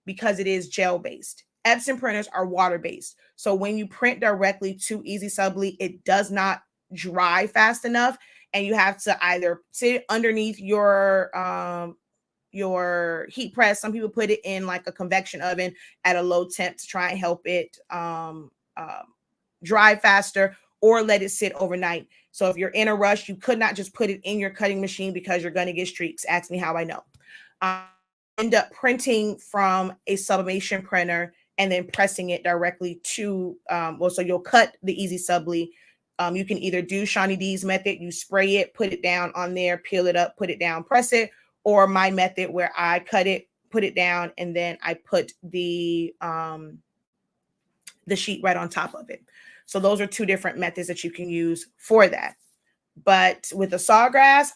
Speaker 1: because it is gel based. Epson printers are water based. So when you print directly to Easy Subly, it does not dry fast enough. And you have to either sit underneath your heat press. Some people put it in like a convection oven at a low temp to try and help it dry faster, or let it sit overnight. So if you're in a rush, you could not just put it in your cutting machine because you're going to get streaks. Ask me how I know. End up printing from a sublimation printer and then pressing it directly to, so you'll cut the Easy Subly. You can either do Shawnee D's method, you spray it, put it down on there, peel it up, put it down, press it, or my method where I cut it, put it down, and then I put the sheet right on top of it. So those are two different methods that you can use for that. But with the Sawgrass,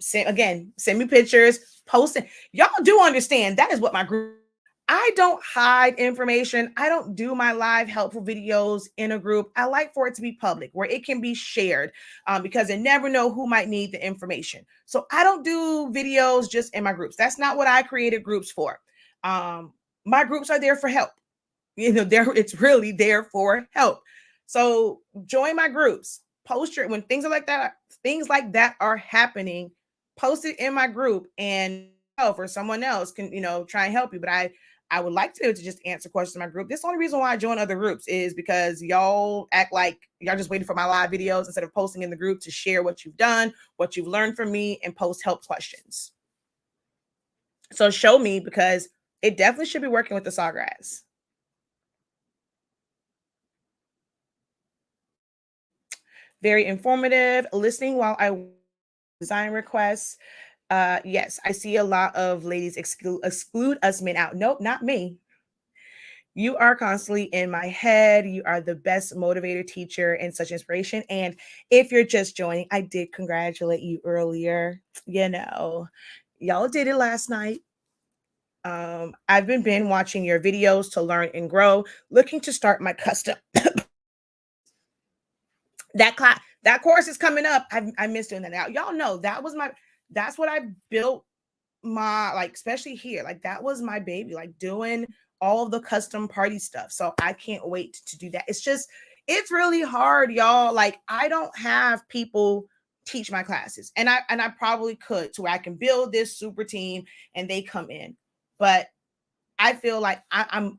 Speaker 1: send me pictures, post it. Y'all do understand that is what my group. I don't hide information. I don't do my live helpful videos in a group. I like for it to be public where it can be shared because I never know who might need the information. So I don't do videos just in my groups. That's not what I created groups for. My groups are there for help. It's really there for help. So join my groups. Post your when things like that are happening. Post it in my group, and or someone else can try and help you. But I would like to be able to just answer questions in my group. This is the only reason why I join other groups is because y'all act like y'all just waiting for my live videos instead of posting in the group to share what you've done, what you've learned from me, and post help questions. So show me because it definitely should be working with the Sawgrass. Very informative. Listening while I design requests. Yes, I see a lot of ladies exclude us men out. Nope, not me. You are constantly in my head. You are the best motivator, teacher, and such inspiration. And if you're just joining, I did congratulate you earlier. Y'all did it last night. I've been watching your videos to learn and grow, looking to start my custom. That course is coming up. I missed doing that. Now, y'all know that's what I built my, like, especially here, like that was my baby, like doing all of the custom party stuff. So I can't wait to do that. It's really hard, y'all. Like I don't have people teach my classes, and I probably could to where I can build this super team and they come in, but I feel like I'm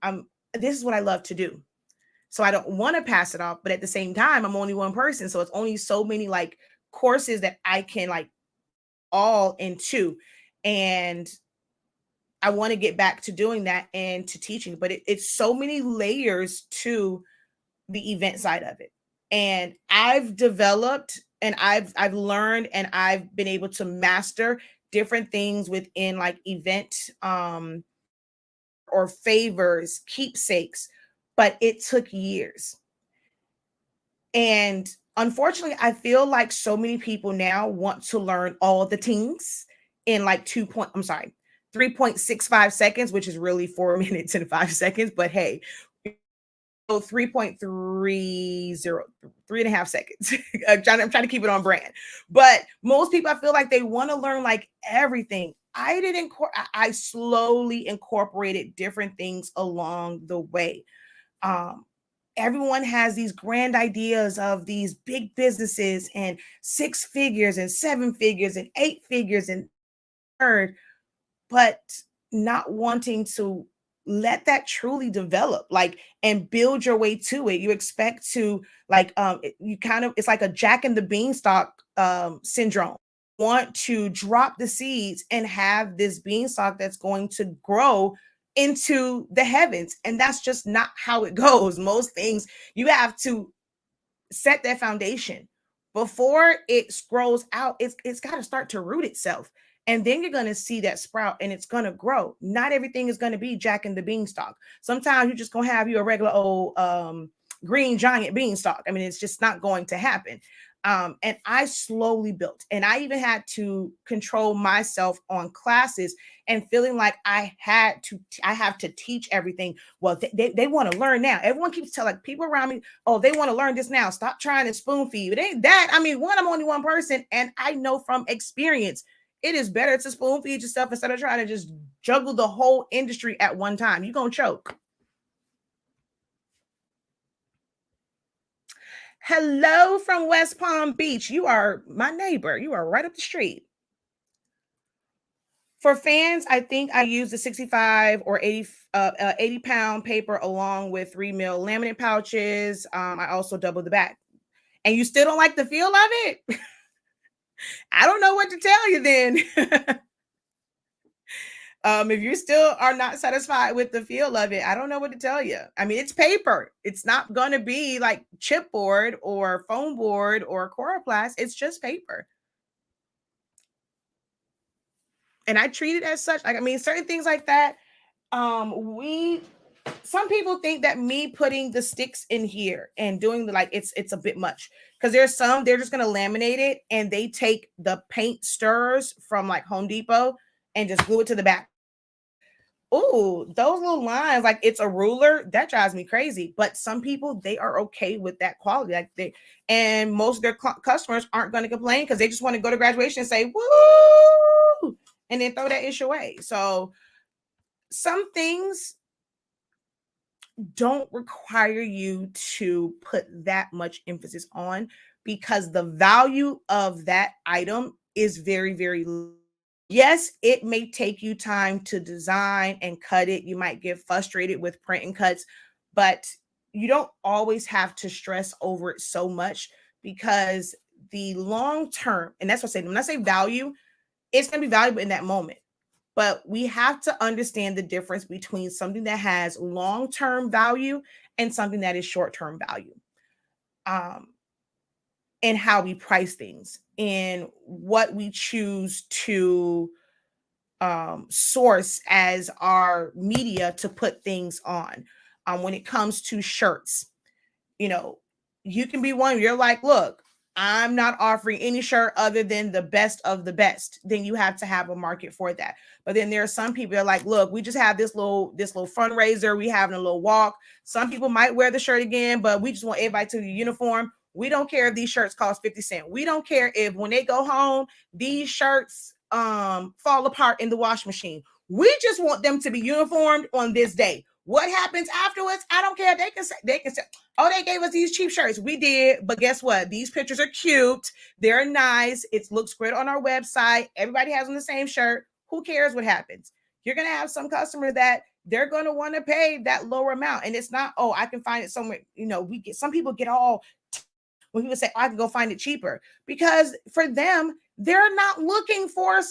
Speaker 1: this is what I love to do. So I don't want to pass it off, but at the same time, I'm only one person. So it's only so many like courses that I can like all into. And I want to get back to doing that and to teaching, but it's so many layers to the event side of it. And I've developed and I've learned and I've been able to master different things within like event or favors, keepsakes, but it took years. And Unfortunately, I feel like so many people now want to learn all the things in like 3.65 seconds, which is really 4 minutes and 5 seconds. But hey, 3.30, 3.5 seconds. I'm trying to keep it on brand. But most people, I feel like they want to learn like everything. I slowly incorporated different things along the way. Um, Everyone has these grand ideas of these big businesses and 6 figures and 7 figures and 8 figures and third, but not wanting to let that truly develop, like, and build your way to it. You expect to like you kind of, it's like a jack and the beanstalk syndrome. Want to drop the seeds and have this beanstalk that's going to grow into the heavens, and that's just not how it goes. Most things you have to set that foundation before it scrolls out. It's got to start to root itself, and then you're going to see that sprout and it's going to grow. Not everything is going to be jack and the beanstalk. Sometimes you're just going to have you a regular old green giant beanstalk. I mean, it's just not going to happen. And I slowly built, and I even had to control myself on classes and feeling like I have to teach everything. Well, they want to learn now. Everyone keeps telling, like, people around me, oh, they want to learn this now. Stop trying to spoon feed. It ain't that. I mean, I'm only one person, and I know from experience, it is better to spoon feed yourself instead of trying to just juggle the whole industry at one time. You're going to choke. Hello from West Palm Beach. You are my neighbor. You are right up the street. For fans, I think I use the 65 or 80 pound paper along with 3 mil laminate pouches. I also double the back. And you still don't like the feel of it? I don't know what to tell you then. If you still are not satisfied with the feel of it, I don't know what to tell you. I mean, it's paper. It's not going to be like chipboard or foam board or coroplast. It's just paper. And I treat it as such. Like, I mean, certain things like that. We Some people think that me putting the sticks in here and doing the, like, it's a bit much, because there's some, they're just gonna laminate it and they take the paint stirrers from like Home Depot and just glue it to the back. Oh, those little lines, like it's a ruler, that drives me crazy. But some people, they are okay with that quality. Like they, and most of their customers aren't going to complain because they just want to go to graduation and say woo, and then throw that issue away. So some things don't require you to put that much emphasis on, because the value of that item is very, very low. Yes, it may take you time to design and cut it. You might get frustrated with print and cuts, but you don't always have to stress over it so much, because the long term, and that's what I say, when I say value, it's going to be valuable in that moment. But we have to understand the difference between something that has long term value and something that is short term value. Um, and how we price things and what we choose to source as our media to put things on. When it comes to shirts, you know, you can be one, you're like, look, I'm not offering any shirt other than the best of the best. Then you have to have a market for that. But then there are some people that are like, look, we just have this little fundraiser. We having a little walk. Some people might wear the shirt again, but we just want everybody to the uniform. We don't care if these shirts cost 50 cents. We don't care if when they go home, these shirts fall apart in the wash machine. We just want them to be uniformed on this day. What happens afterwards? I don't care. They can say, oh, they gave us these cheap shirts. We did, but guess what? These pictures are cute. They're nice. It looks great on our website. Everybody has on the same shirt. Who cares what happens? You're gonna have some customer that they're gonna want to pay that lower amount, and it's not, oh, I can find it somewhere. We get, some people get all when people say, oh, I can go find it cheaper, because for them, they're not looking for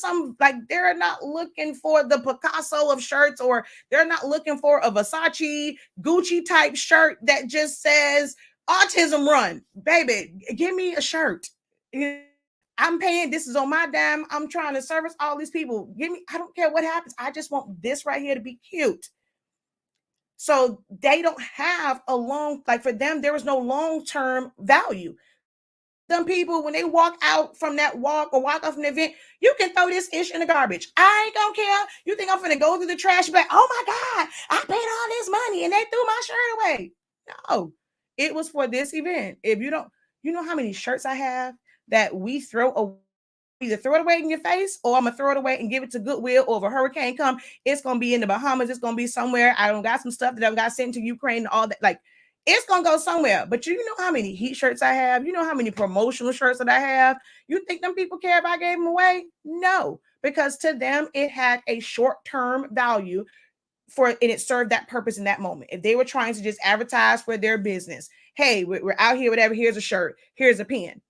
Speaker 1: they're not looking for the Picasso of shirts, or they're not looking for a Versace, Gucci type shirt that just says autism run. Baby, give me a shirt. I'm paying, this is on my dime. I'm trying to service all these people. I don't care what happens. I just want this right here to be cute. So they don't have a long, like for them, there was no long-term value. Them people, when they walk out from that walk or walk out from the event, you can throw this ish in the garbage. I ain't gonna care. You think I'm gonna go through the trash and be like, oh my God, I paid all this money and they threw my shirt away. No, it was for this event. If you don't, you know how many shirts I have that we throw away, either throw it away in your face or I'm gonna throw it away and give it to Goodwill, or if a hurricane come, it's gonna be in the Bahamas, it's gonna be somewhere. I don't got some stuff that I got sent to Ukraine and all that. Like, it's gonna go somewhere. But you know how many heat shirts I have, you know how many promotional shirts that I have. You think them people care if I gave them away? No, because to them it had a short-term value for, and it served that purpose in that moment. If they were trying to just advertise for their business, hey, we're out here, whatever, here's a shirt, here's a pen.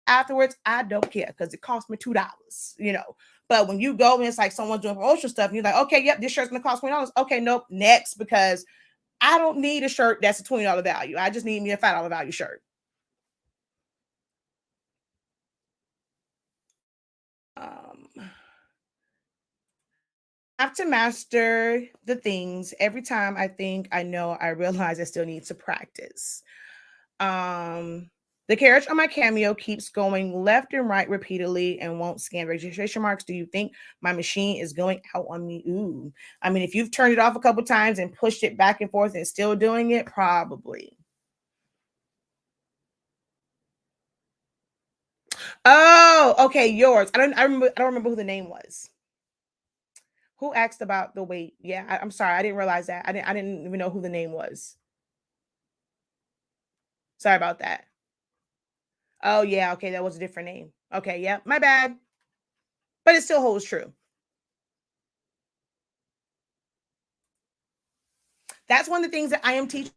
Speaker 1: Afterwards, I don't care because it cost me $2, you know. But when you go and it's like someone's doing promotional stuff, and you're like, okay, yep, this shirt's gonna cost $20. Okay, nope, next, because I don't need a shirt that's a $20 value. I just need me a $5 value shirt. Have to master the things. Every time I think I know, I realize I still need to practice. The carriage on my Cameo keeps going left and right repeatedly and won't scan registration marks. Do you think my machine is going out on me? Ooh. I mean, if you've turned it off a couple times and pushed it back and forth and it's still doing it, probably. Oh, okay, yours. I don't remember who the name was. Who asked about the weight? Yeah, I'm sorry. I didn't realize that. I didn't even know who the name was. Sorry about that. Oh, yeah, okay, that was a different name. Okay, yeah, my bad. But it still holds true. That's one of the things that I am teaching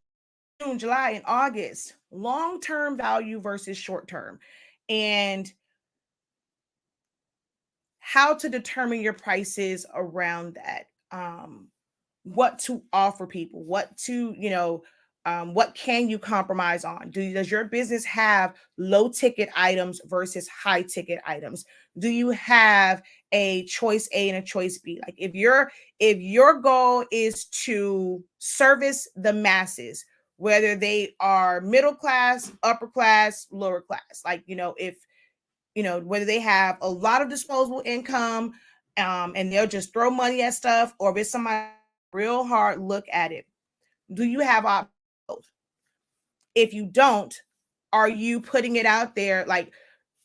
Speaker 1: June, July, and August. Long-term value versus short-term. And how to determine your prices around that. What to offer people, what to, what can you compromise on? Does your business have low ticket items versus high ticket items? Do you have a choice A and a choice B? Like, if your goal is to service the masses, whether they are middle class, upper class, lower class, like, if whether they have a lot of disposable income, and they'll just throw money at stuff, or if it's somebody real hard look at it. Do you have options? If you don't, are you putting it out there? Like,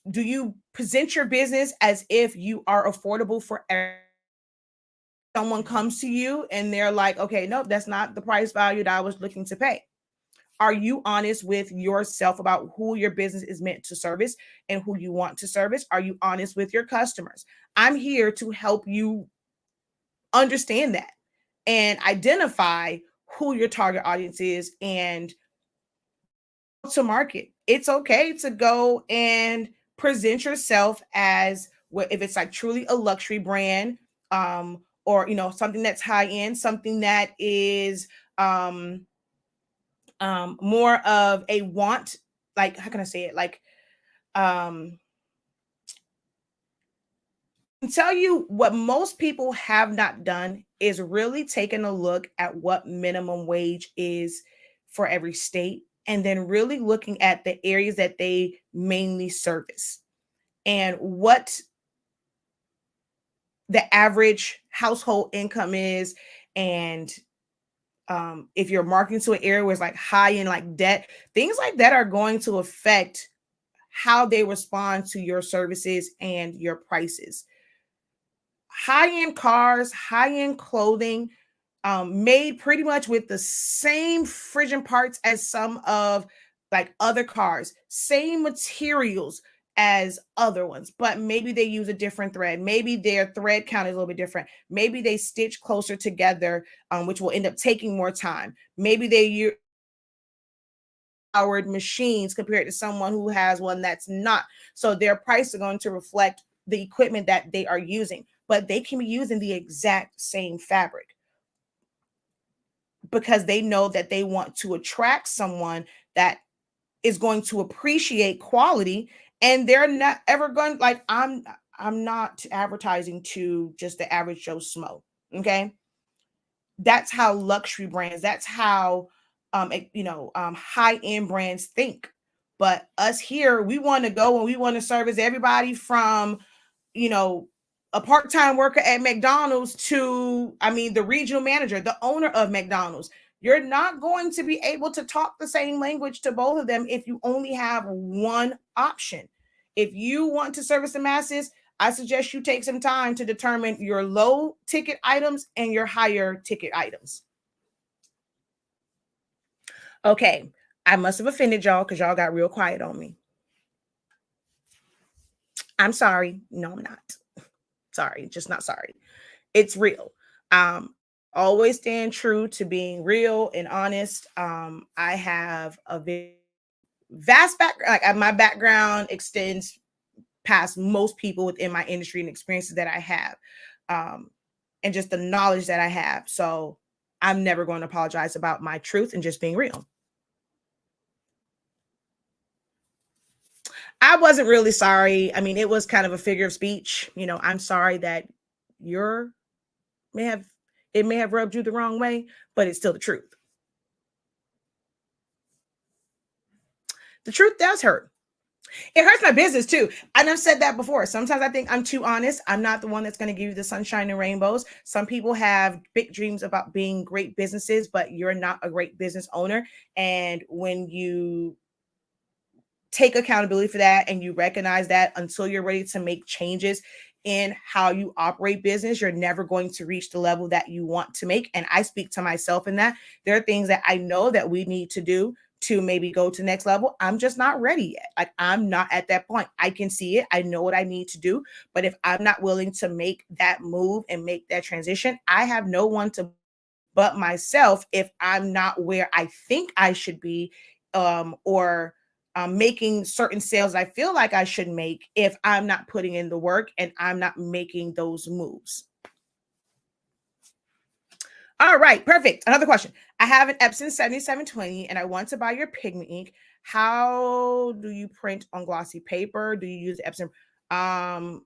Speaker 1: do you present your business as if you are affordable for everyone? Someone comes to you and they're like, okay, nope, that's not the price value that I was looking to pay. Are you honest with yourself about who your business is meant to service and who you want to service? Are you honest with your customers? I'm here to help you understand that and identify who your target audience is and to market. It's okay to go and present yourself as what, if it's like truly a luxury brand, or something that's high end, something that is more of a want, like, how can I say it? Like, um tell you what most people have not done is really taken a look at what minimum wage is for every state, and then really looking at the areas that they mainly service and what the average household income is. And if you're marketing to an area where it's like high in like debt, things like that are going to affect how they respond to your services and your prices. High-end cars, high-end clothing, made pretty much with the same friggin' parts as some of like other cars, same materials as other ones, but maybe they use a different thread. Maybe their thread count is a little bit different. Maybe they stitch closer together, which will end up taking more time. Maybe they use powered machines compared to someone who has one that's not. So their price are going to reflect the equipment that they are using, but they can be using the exact same fabric because they know that they want to attract someone that is going to appreciate quality, and they're not ever going, like, I'm not advertising to just the average Joe Smo. Okay. That's how luxury brands, that's how high-end brands think. But us here, we want to go and we want to service everybody from, you know, a part-time worker at McDonald's to, I mean, the regional manager, the owner of McDonald's. You're not going to be able to talk the same language to both of them if you only have one option. If you want to service the masses, I suggest you take some time to determine your low ticket items and your higher ticket items. Okay, I must have offended y'all because y'all got real quiet on me. I'm sorry. No, I'm not. Sorry, just not sorry. It's real. Always stand true to being real and honest. I have a very vast background. Like my background extends past most people within my industry and experiences that I have, and just the knowledge that I have. So I'm never going to apologize about my truth and just being real. I wasn't really sorry. I mean, it was kind of a figure of speech. You know, I'm sorry that you're may have it may have rubbed you the wrong way, but it's still the truth. The truth does hurt. It hurts my business too. And I've said that before. Sometimes I think I'm too honest. I'm not the one that's going to give you the sunshine and rainbows. Some people have big dreams about being great businesses, but you're not a great business owner. And when you take accountability for that and you recognize that until you're ready to make changes in how you operate business, you're never going to reach the level that you want to make. And I speak to myself in that. There are things that I know that we need to do to maybe go to the next level. I'm just not ready yet. Like I'm not at that point. I can see it. I know what I need to do. But if I'm not willing to make that move and make that transition, I have no one to but myself if I'm not where I think I should be, or making certain sales I feel like I should make if I'm not putting in the work and I'm not making those moves. All right, perfect. Another question. I have an Epson 7720 and I want to buy your pigment ink. How do you print on glossy paper? Do you use Epson? I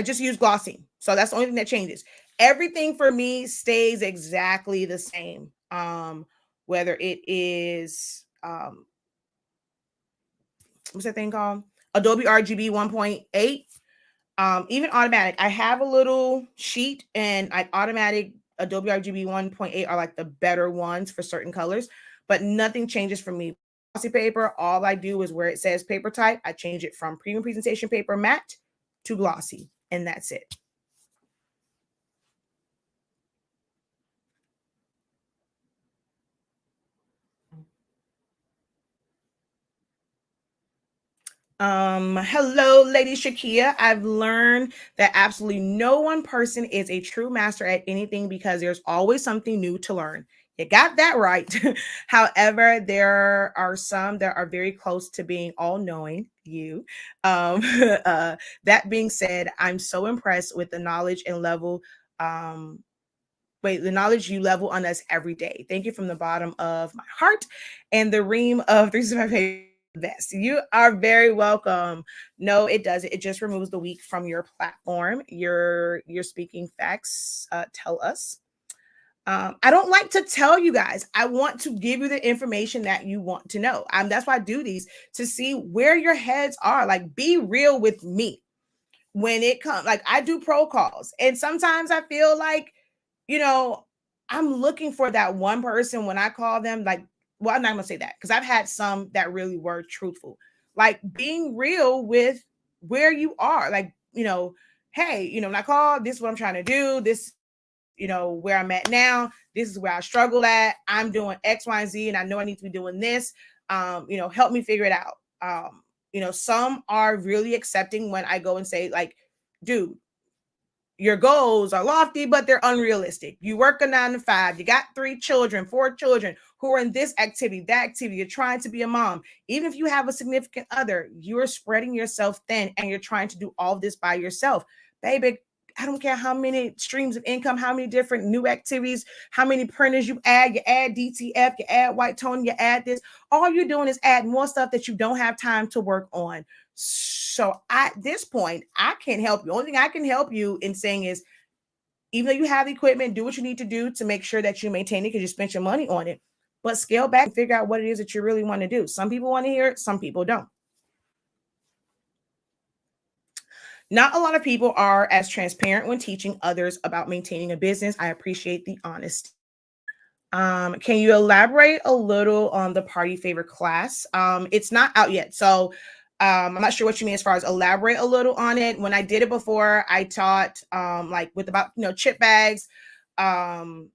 Speaker 1: just use glossy. So that's the only thing that changes. Everything for me stays exactly the same. Whether it is what's that thing called? Adobe RGB 1.8. Even automatic. I have a little sheet and I automatic Adobe RGB 1.8 are like the better ones for certain colors, but nothing changes for me. Glossy paper, all I do is where it says paper type, I change it from premium presentation paper matte to glossy, and that's it. Hello, Lady Shakia. I've learned that absolutely no one person is a true master at anything because there's always something new to learn. You got that right. However, there are some that are very close to being all knowing. You. That being said, I'm so impressed with the knowledge and level. The knowledge you level on us every day. Thank you from the bottom of my heart and the ream of 365 best. You are very welcome. No, it doesn't. It just removes the weak from your platform. Your speaking facts tell us. I don't like to tell you guys. I want to give you the information that you want to know. That's why I do these to see where your heads are. Like, be real with me when it comes. Like, I do pro calls, and sometimes I feel like, you know, I'm looking for that one person when I call them. Like, well, I'm not gonna say that because I've had some that really were truthful. Like being real with where you are. Like, hey, when I call, this is what I'm trying to do. This, where I'm at now. This is where I struggle at. I'm doing X, Y, and Z, and I know I need to be doing this. Help me figure it out. Some are really accepting when I go and say, like, dude, your goals are lofty, but they're unrealistic. You work a 9 to 5. You got 3 children, 4 children who are in this activity, that activity. You're trying to be a mom. Even if you have a significant other, you're spreading yourself thin and you're trying to do all this by yourself. Baby, I don't care how many streams of income, how many different new activities, how many printers you add DTF, you add white tone, you add this. All you're doing is add more stuff that you don't have time to work on. So at this point, I can't help you. The only thing I can help you in saying is, even though you have the equipment, do what you need to do to make sure that you maintain it because you spent your money on it. but scale back and figure out what it is that you really want to do. Some people want to hear it, some people don't. Not a lot of people are as transparent when teaching others about maintaining a business. I appreciate the honesty. Can you elaborate a little on the party favor class? It's not out yet, so I'm not sure what you mean as far as elaborate a little on it. When I did it before, I taught like with about chip bags, um,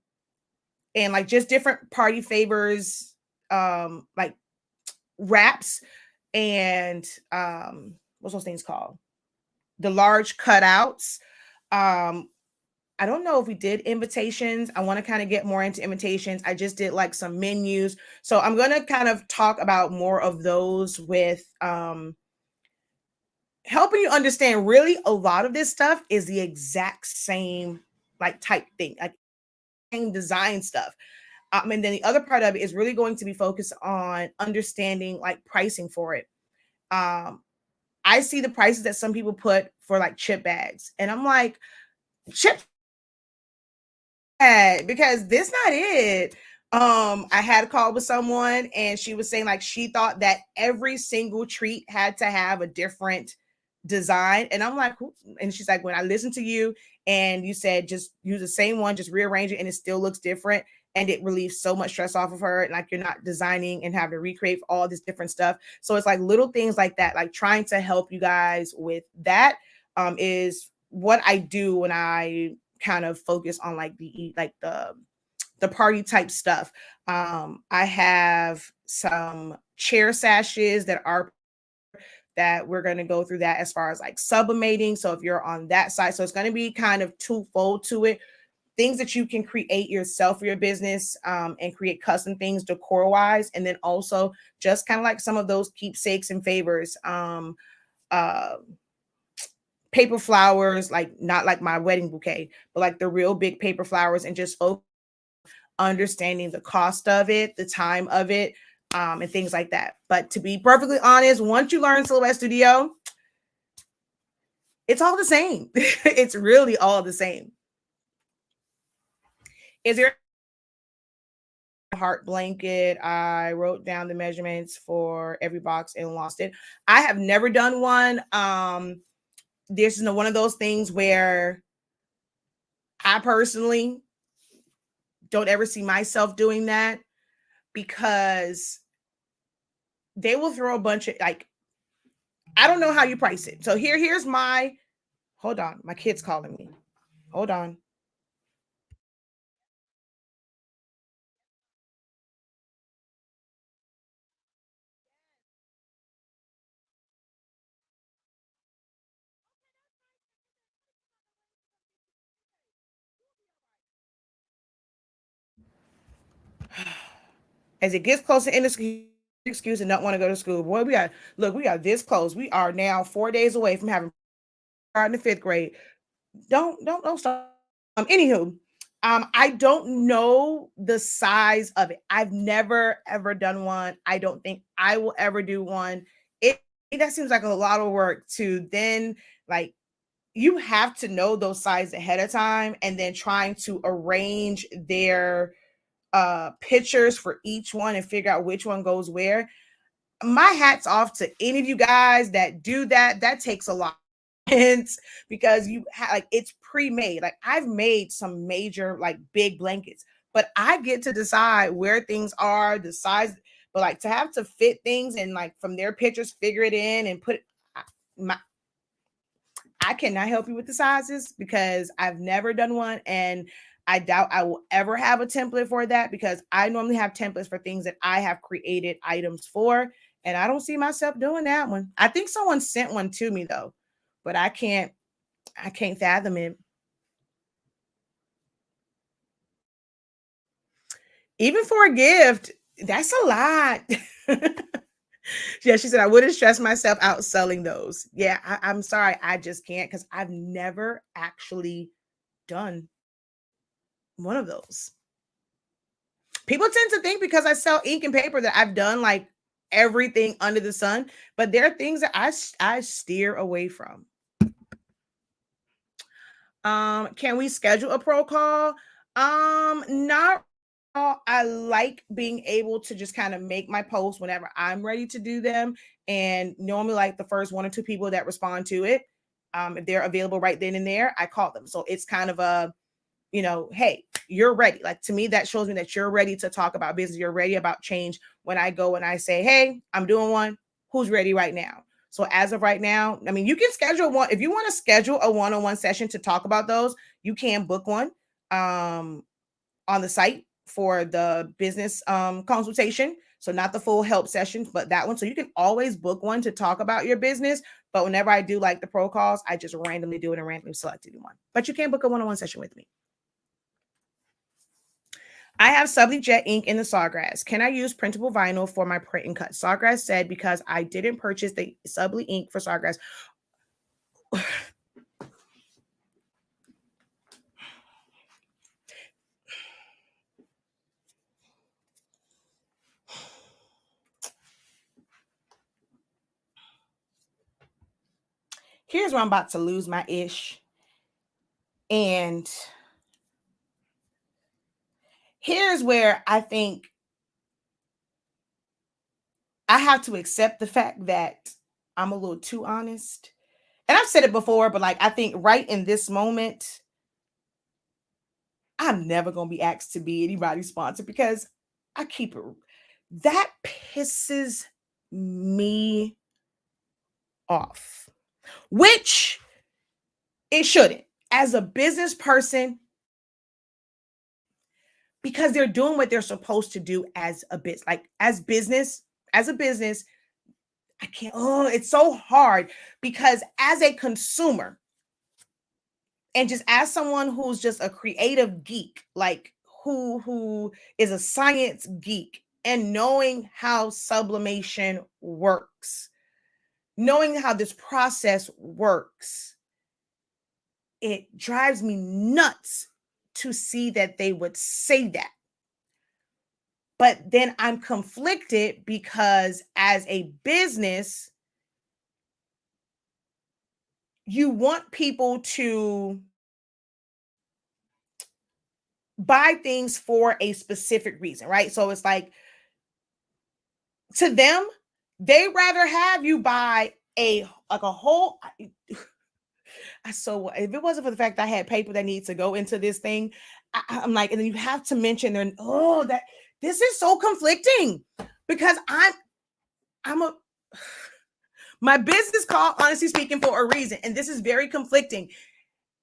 Speaker 1: and like just different party favors, like wraps and what's those things called? The large cutouts. Um, I don't know if we did invitations. I want to kind of get more into invitations. I just did like some menus. So I'm going to kind of talk about more of those with helping you understand really a lot of this stuff is the exact same like type thing, like same design stuff. And then the other part of it is really going to be focused on understanding like pricing for it. Um, I see the prices that some people put for like chip bags, and I'm like, chip because this not it. I had a call with someone and she was saying like she thought that every single treat had to have a different design. And I'm like, and she's like, when I listened to you and you said just use the same one, just rearrange it and it still looks different. And it relieves so much stress off of her. And like you're not designing and have to recreate all this different stuff. So it's like little things like that, like trying to help you guys with that is what I do when I kind of focus on like the party type stuff. I have some chair sashes that we're going to go through that as far as like sublimating. So if you're on that side, so it's going to be kind of twofold to it. Things that you can create yourself for your business and create custom things decor wise, and then also just kind of like some of those keepsakes and favors. Uh, Paper flowers, like not like my wedding bouquet, but like the real big paper flowers, and just understanding the cost of it, the time of it, and things like that. But to be perfectly honest, once you learn Silhouette Studio, it's all the same. It's really all the same. Is there a heart blanket? I wrote down the measurements for every box and lost it. I have never done one. This is one of those things where I personally don't ever see myself doing that because they will throw a bunch of like, I don't know how you price it. So here's my, hold on, my kid's calling me. Hold on. As it gets closer in the school, excuse and don't want to go to school. Boy, we got this close. We are now 4 days away from having in the fifth grade. Don't stop. Anywho, I don't know the size of it. I've never ever done one. I don't think I will ever do one. It that seems like a lot of work to then like you have to know those sizes ahead of time and then trying to arrange their pictures for each one and figure out which one goes where. My hat's off to any of you guys that do that. That takes a lot because like it's pre-made. Like I've made some major like big blankets, but I get to decide where things are, the size. But like to have to fit things and like from their pictures, figure it in and put my I cannot help you with the sizes because I've never done one and I doubt I will ever have a template for that because I normally have templates for things that I have created items for and I don't see myself doing that one. I think someone sent one to me though, but I can't fathom it. Even for a gift, that's a lot. Yeah, she said I wouldn't stress myself out selling those. Yeah, I'm sorry, I just can't because I've never actually done one of those. People tend to think because I sell ink and paper that I've done like everything under the sun, but there are things that I steer away from. Can we schedule a pro call? Not. I like being able to just kind of make my posts whenever I'm ready to do them. And normally, like the first one or two people that respond to it, if they're available right then and there, I call them. So it's kind of a, hey, you're ready. Like to me, that shows me that you're ready to talk about business. You're ready about change. When I go and I say, hey, I'm doing one, who's ready right now? So as of right now, I mean, you can schedule one. If you want to schedule a one-on-one session to talk about those, you can book one on the site for the business consultation. So not the full help session, but that one. So you can always book one to talk about your business. But whenever I do like the pro calls, I just randomly do it and randomly select one. But you can book a one-on-one session with me. I have Subly Jet ink in the Sawgrass. Can I use printable vinyl for my print and cut? Sawgrass said, because I didn't purchase the Subly ink for Sawgrass. Here's where I'm about to lose my ish. And here's where I think I have to accept the fact that I'm a little too honest. And I've said it before, but like I think right in this moment, I'm never going to be asked to be anybody's sponsor because I keep it. That pisses me off, which it shouldn't. As a business person, because they're doing what they're supposed to do as a business, like as a business, I can't, it's so hard because as a consumer and just as someone who's just a creative geek, like who is a science geek and knowing how sublimation works, knowing how this process works, it drives me nuts to see that they would say that. But then I'm conflicted because as a business, you want people to buy things for a specific reason, right? So it's like to them, they rather have you buy a whole. So if it wasn't for the fact that I had paper that needs to go into this thing, I'm like, and then you have to mention that this is so conflicting because I'm a my business called Honestly Speaking for a reason, and this is very conflicting.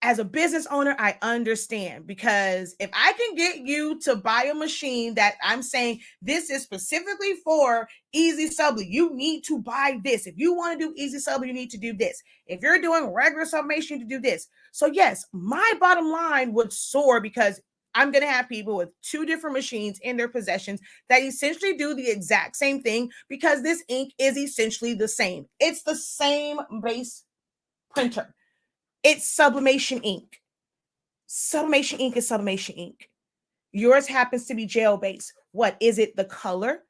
Speaker 1: As a business owner, I understand because if I can get you to buy a machine that I'm saying this is specifically for Easy Subly, you need to buy this. If you want to do Easy Subly, you need to do this. If you're doing regular sublimation, you need to do this. So yes, my bottom line would soar because I'm going to have people with two different machines in their possessions that essentially do the exact same thing because this ink is essentially the same. It's the same base printer. It's sublimation ink. Sublimation ink is sublimation ink. Yours happens to be gel based. What is it? The color?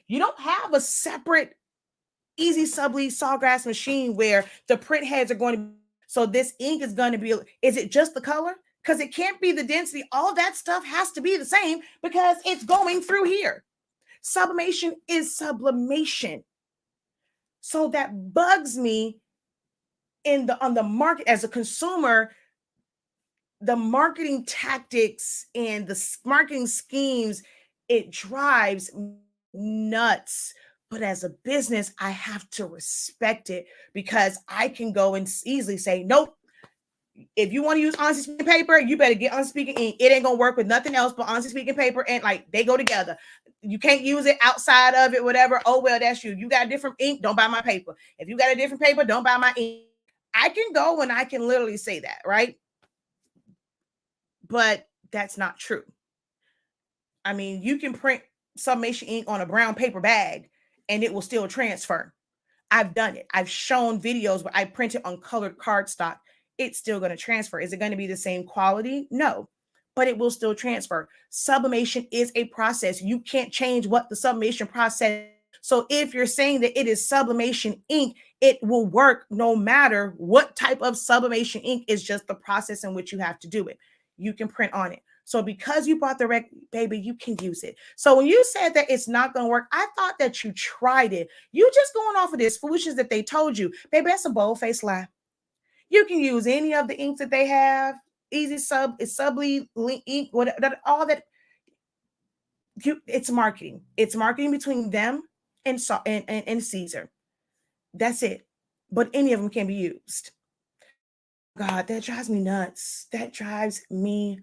Speaker 1: You don't have a separate Easy Subly Sawgrass machine where the print heads are going to be. So this ink is going to be, is it just the color? Because it can't be the density. All that stuff has to be the same because it's going through here. Sublimation is sublimation. So that bugs me on the market as a consumer. The marketing tactics and the marketing schemes, it drives nuts. But as a business, I have to respect it because I can go and easily say, nope. If you want to use Honestly Speaking paper, you better get Honestly Speaking ink. It ain't gonna work with nothing else but Honestly Speaking paper, and like they go together. You can't use it outside of it, whatever. Oh well, that's you. You got a different ink, don't buy my paper. If you got a different paper, don't buy my ink. I can go and I can literally say that, right? But that's not true. I mean, you can print sublimation ink on a brown paper bag and it will still transfer. I've done it. I've shown videos where I print it on colored cardstock. It's still going to transfer. Is it going to be the same quality? No, but it will still transfer. Sublimation is a process. You can't change what the sublimation process. So if you're saying that it is sublimation ink, it will work no matter what type of sublimation ink. Is just the process in which you have to do it. You can print on it. So because you bought the rec, baby, you can use it. So when you said that it's not going to work, I thought that you tried it. You just going off of this foolishness that they told you. Baby, that's a bold-faced lie. You can use any of the inks that they have. Easy Sub, it's Subly ink, whatever, all that. It's marketing. It's marketing between them and Caesar. That's it. But any of them can be used. God, that drives me nuts. That drives me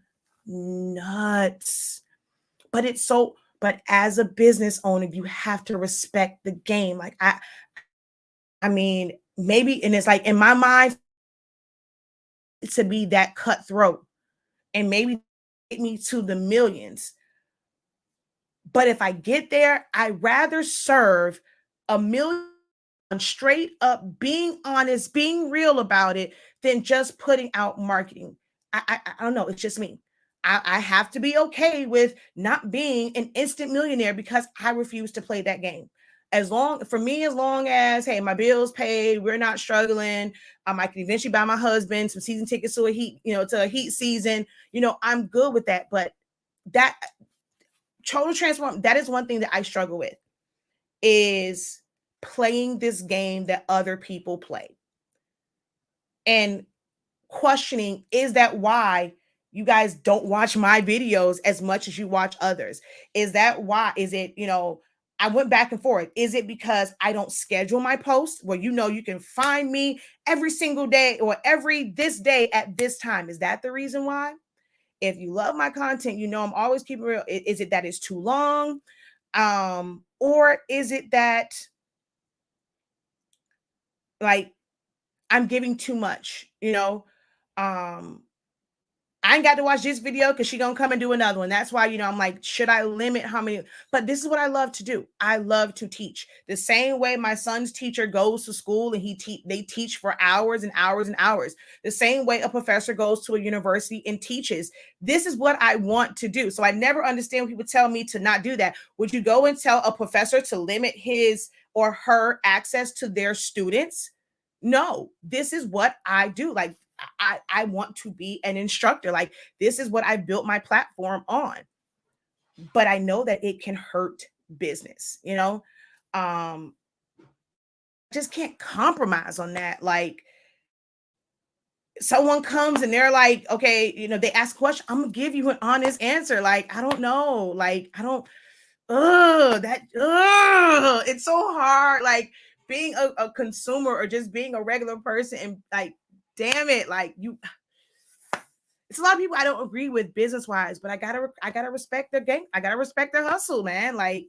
Speaker 1: nuts. But it's so, but as a business owner, you have to respect the game. Like I mean, maybe, and it's like in my mind, to be that cutthroat and maybe get me to the millions. But if I get there, I'd rather serve a million straight up being honest, being real about it, than just putting out marketing. I don't know. It's just me. I have to be okay with not being an instant millionaire because I refuse to play that game. As long for me, as long as hey, my bills paid, we're not struggling. I can eventually buy my husband some season tickets to a heat, to a heat season. I'm good with that. But that total transform, that is one thing that I struggle with, is playing this game that other people play and questioning, is that why you guys don't watch my videos as much as you watch others? Is that why? Is it, I went back and forth. Is it because I don't schedule my posts where you can find me every single day or every this day at this time? Is that the reason why? If you love my content, I'm always keeping real. Is it that it's too long? Or is it that like I'm giving too much, I ain't got to watch this video because she gonna come and do another one. That's why, I'm like, should I limit how many? But this is what I love to do. I love to teach. The same way my son's teacher goes to school and they teach for hours and hours and hours. The same way a professor goes to a university and teaches. This is what I want to do. So I never understand when people tell me to not do that. Would you go and tell a professor to limit his or her access to their students? No, this is what I do. Like, I want to be an instructor. Like, this is what I built my platform on. But I know that it can hurt business, just can't compromise on that. Like, someone comes and they're like, okay, they ask a question, I'm gonna give you an honest answer. Like, I don't know. Like, I don't, it's so hard. Like, being a consumer or just being a regular person and like, damn it, like it's a lot of people I don't agree with business wise, but I gotta respect their game. I gotta respect their hustle, man. Like,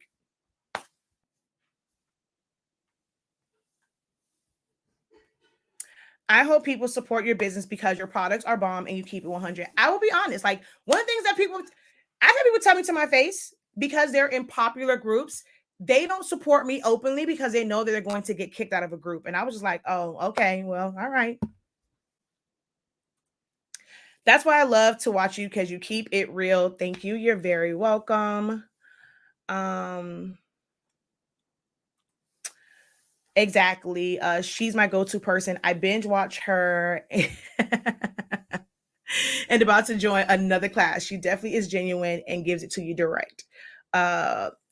Speaker 1: I hope people support your business because your products are bomb and you keep it 100. I will be honest. Like, one of the things that I've had people tell me to my face, because they're in popular groups, they don't support me openly because they know that they're going to get kicked out of a group. And I was just like, oh, okay, well, all right. That's why I love to watch you, because you keep it real. Thank you. You're very welcome. Exactly. She's my go-to person. I binge watch her and about to join another class. She definitely is genuine and gives it to you direct.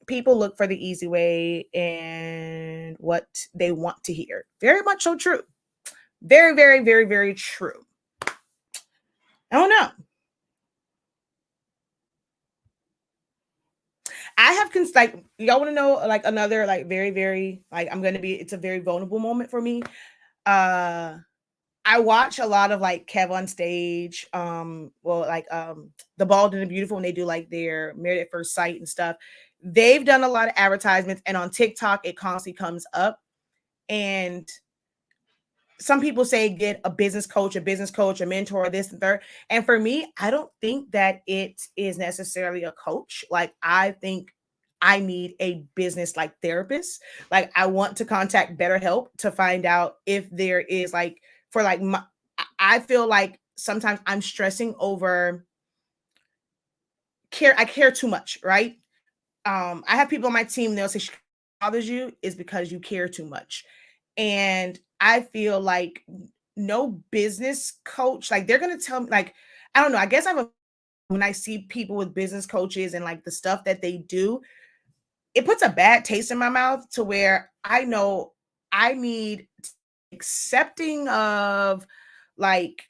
Speaker 1: People look for the easy way and what they want to hear. Very much so true. Very, very, very, very true. I don't know. I have like, y'all want to know like another like very, very like it's a very vulnerable moment for me. I watch a lot of like Kev on stage, the Bald and the Beautiful, when they do like their Married at First Sight and stuff. They've done a lot of advertisements, and on TikTok it constantly comes up. And some people say get a business coach, a mentor, this and third. And for me, I don't think that it is necessarily a coach. Like, I think I need a business like therapist. Like, I want to contact BetterHelp to find out if there is like, for like I feel like sometimes I'm stressing over care. I care too much, right? I have people on my team, they'll say, bothers you is because you care too much. And I feel like no business coach, like, they're gonna tell me, like, I don't know, I guess I have a when I see people with business coaches and like the stuff that they do, it puts a bad taste in my mouth to where I know I need accepting of like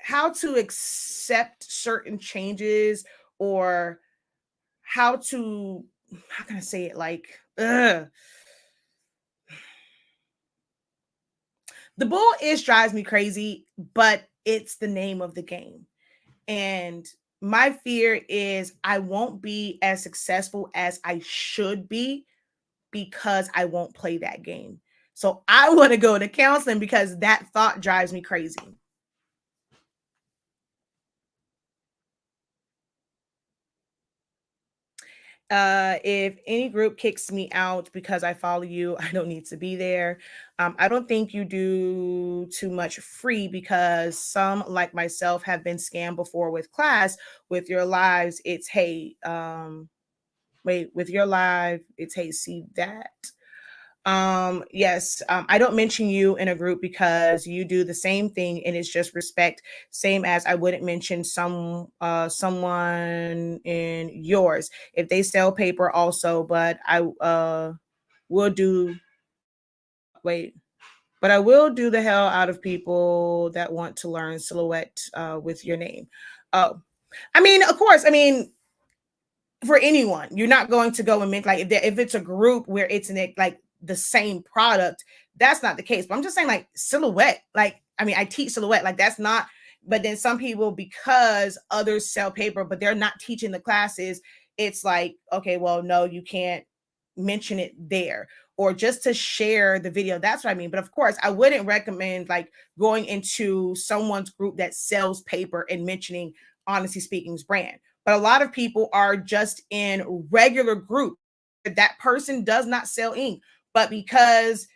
Speaker 1: how to accept certain changes or how to, how can I say it, like the bull ish drives me crazy, but it's the name of the game. And my fear is I won't be as successful as I should be because I won't play that game. So I want to go to counseling because that thought drives me crazy. If any group kicks me out because I follow you, I don't need to be there. I don't think you do too much free because some, like myself, have been scammed before with class. With your lives, it's hey, wait, with your live, it's hey, see that. Yes, I don't mention you in a group because you do the same thing and it's just respect, same as I wouldn't mention someone in yours if they sell paper also, but I will do wait, but I will do the hell out of people that want to learn silhouette with your name. Oh, I mean, of course, I mean, for anyone. You're not going to go and make like if it's a group where it's in it like the same product, that's not the case. But I'm just saying like silhouette. Like I mean, I teach silhouette. Like that's not. But then some people, because others sell paper, but they're not teaching the classes, it's like okay, well, no, you can't mention it there or just to share the video. That's what I mean. But of course, I wouldn't recommend like going into someone's group that sells paper and mentioning Honesty Speaking's brand, but a lot of people are just in regular group. That person does not sell ink, but because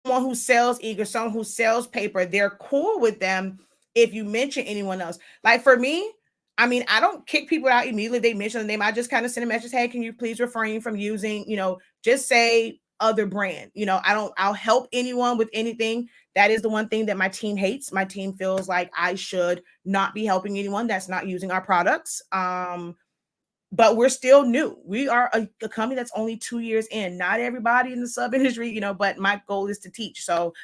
Speaker 1: someone who sells ink or someone who sells paper, they're cool with them if you mention anyone else. Like for me, I mean, I don't kick people out immediately. They mention the name. I just kind of send a message, hey, can you please refrain from using, just say other brand. I'll help anyone with anything. That is the one thing that my team hates. My team feels like I should not be helping anyone that's not using our products. But we're still new. We are a company that's only 2 years in. Not everybody in the sub industry, but my goal is to teach. So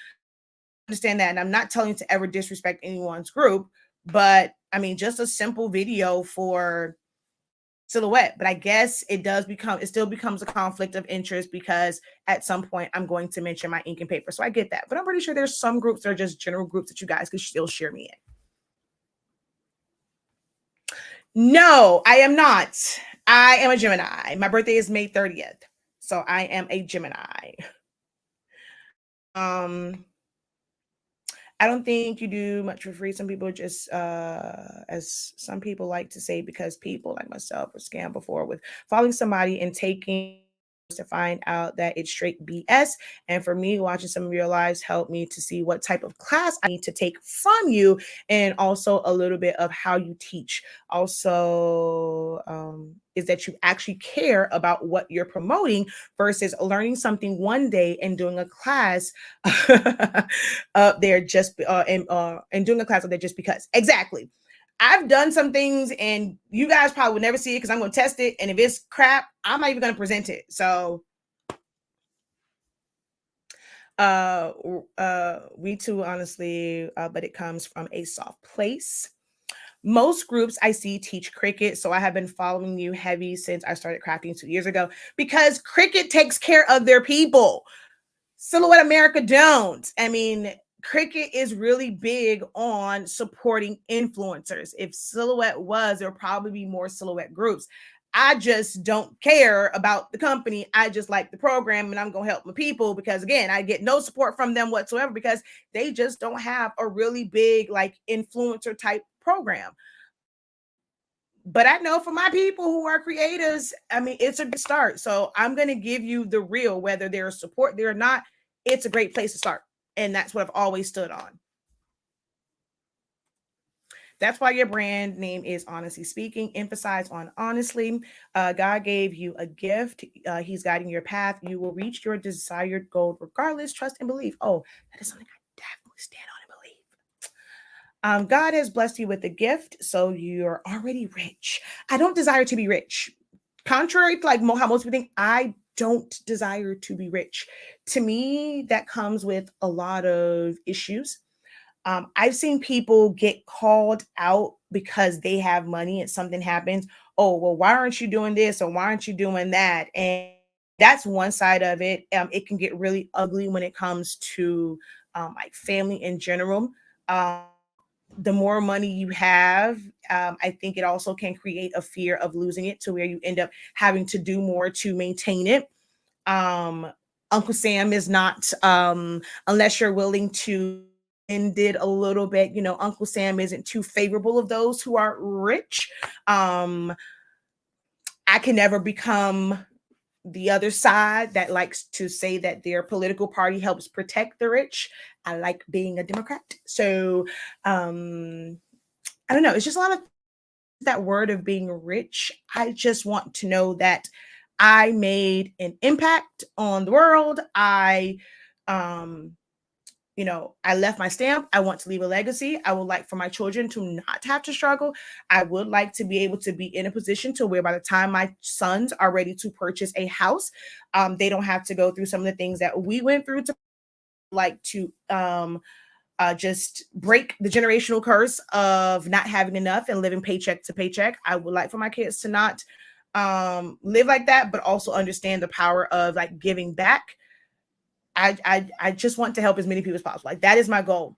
Speaker 1: understand that. And I'm not telling you to ever disrespect anyone's group, but I mean, just a simple video for silhouette. But I guess it still becomes a conflict of interest because at some point I'm going to mention my ink and paper. So I get that. But I'm pretty sure there's some groups that are just general groups that you guys could still share me in. No, I am not. I am a Gemini. My birthday is May 30th. So I am a Gemini. Um, I don't think you do much for free. Some people just, as some people like to say, because people like myself were scammed before with following somebody and taking to find out that it's straight BS. And for me, watching some of your lives helped me to see what type of class I need to take from you and also a little bit of how you teach. Also, is that you actually care about what you're promoting versus learning something one day and doing a class up there and doing a class up there just because. Exactly. I've done some things and you guys probably would never see it because I'm going to test it. And if it's crap, I'm not even going to present it. So, uh, we too, honestly, but it comes from a soft place. Most groups I see teach cricket. So I have been following you heavy since I started crafting 2 years ago because cricket takes care of their people. Silhouette America don't. I mean, Cricket is really big on supporting influencers. If Silhouette was, there would probably be more Silhouette groups. I just don't care about the company. I just like the program and I'm going to help my people because, again, I get no support from them whatsoever because they just don't have a really big, like, influencer type program. But I know for my people who are creators, I mean, it's a good start. So I'm going to give you the real, whether there's support there or not. It's a great place to start. And that's what I've always stood on. That's why your brand name is Honestly Speaking. Emphasize on honestly. God gave you a gift. He's guiding your path. You will reach your desired goal regardless. Trust and believe. Oh, that is something I definitely stand on and believe. God has blessed you with a gift, so you're already rich. I don't desire to be rich. Contrary to like how most people think, I don't desire to be rich. To me, that comes with a lot of issues. I've seen people get called out because they have money and something happens. Oh, well, why aren't you doing this or why aren't you doing that? And that's one side of it. It can get really ugly when it comes to like family in general. Um, the more money you have, I think it also can create a fear of losing it to where you end up having to do more to maintain it. Um, Uncle Sam is not, unless you're willing to end it a little bit, Uncle Sam isn't too favorable of those who are rich. Um, I can never become the other side that likes to say that their political party helps protect the rich. I like being a Democrat. So I don't know. It's just a lot of that word of being rich. I just want to know that I made an impact on the world. Um, I left my stamp. I want to leave a legacy. I would like for my children to not have to struggle. I would like to be able to be in a position to where by the time my sons are ready to purchase a house, they don't have to go through some of the things that we went through to like to just break the generational curse of not having enough and living paycheck to paycheck. I would like for my kids to not live like that, but also understand the power of like giving back. I just want to help as many people as possible. Like that is my goal.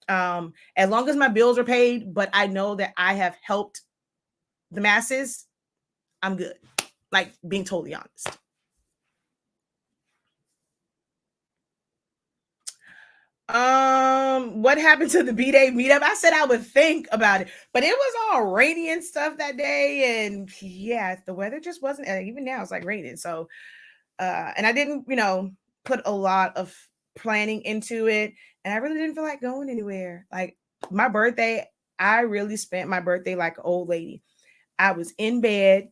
Speaker 1: As long as my bills are paid, but I know that I have helped the masses, I'm good. Like being totally honest. What happened to the B-Day meetup? I said I would think about it, but it was all rainy and stuff that day. And yeah, the weather just wasn't, even now it's like raining. So, and I didn't, put a lot of planning into it. And I really didn't feel like going anywhere. Like my birthday, I really spent my birthday like an old lady. I was in bed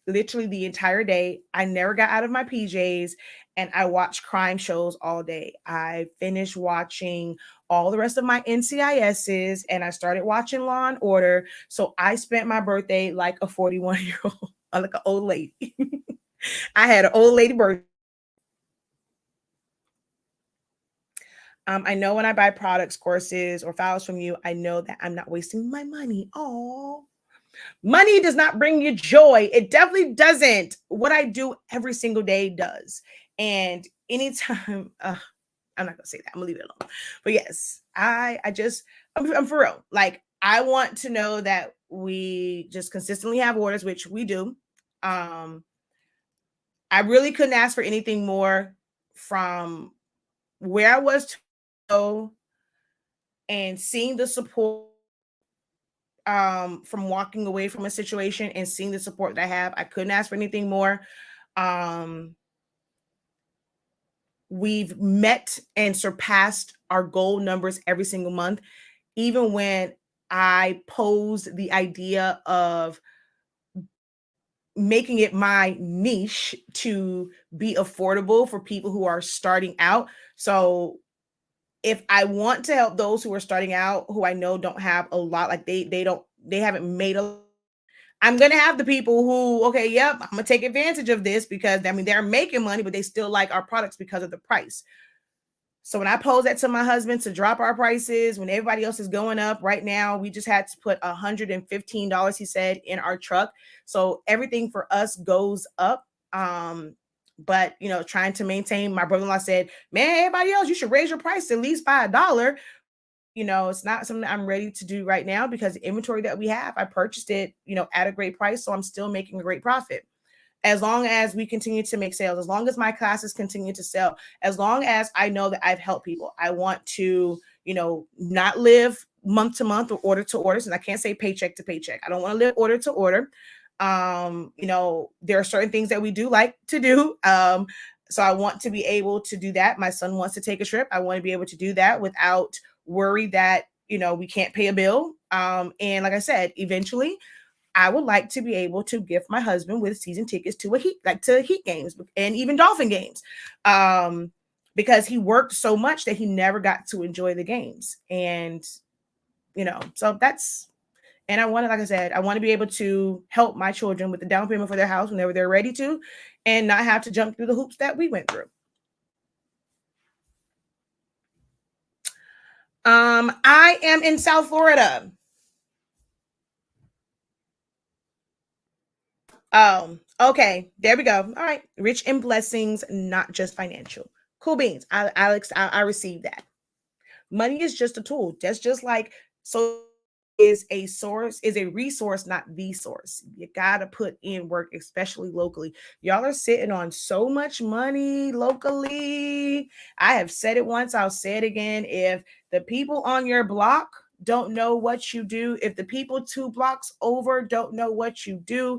Speaker 1: literally the entire day. I never got out of my PJs and I watched crime shows all day. I finished watching all the rest of my NCISs and I started watching Law and Order. So I spent my birthday like a 41-year-old, like an old lady. I had an old lady birthday. I know when I buy products, courses, or files from you, I know that I'm not wasting my money. Oh, money does not bring you joy. It definitely doesn't. What I do every single day does. And anytime, I'm not gonna say that. I'm gonna leave it alone. But yes, I'm for real. Like I want to know that we just consistently have orders, which we do. Um, I really couldn't ask for anything more from where I was to go and seeing the support from walking away from a situation and seeing the support that I have. I couldn't ask for anything more. Um, we've met and surpassed our goal numbers every single month, even when I posed the idea of making it my niche to be affordable for people who are starting out. So if I want to help those who are starting out, who I know don't have a lot, like they haven't made a, I'm gonna have the people who, okay, yep, I'm gonna take advantage of this because I mean they're making money, but they still like our products because of the price. So when I pose that to my husband to drop our prices, when everybody else is going up right now, we just had to put $115, he said, in our truck. So everything for us goes up. But trying to maintain, my brother-in-law said, man, everybody else, you should raise your price at least by $1. It's not something I'm ready to do right now because the inventory that we have, I purchased it, at a great price. So I'm still making a great profit. As long as we continue to make sales, as long as my classes continue to sell, as long as I know that I've helped people, I want to, not live month to month or order to order. And I can't say paycheck to paycheck. I don't want to live order to order. There are certain things that we do like to do. So I want to be able to do that. My son wants to take a trip. I want to be able to do that without worry that, we can't pay a bill. And like I said, eventually I would like to be able to gift my husband with season tickets to to Heat games and even Dolphin games. Because he worked so much that he never got to enjoy the games. And So that's, and I want to, like I said, I want to be able to help my children with the down payment for their house whenever they're ready to, and not have to jump through the hoops that we went through. I am in South Florida. Okay, there we go. All right, rich in blessings, not just financial. Cool beans. Alex, I received that. Money is just a tool. That's just like, so is a source, is a resource, not the source. You gotta put in work, especially locally. Y'all are sitting on so much money locally. I have said it once, I'll say it again. If the people on your block don't know what you do, if the people 2 blocks over don't know what you do,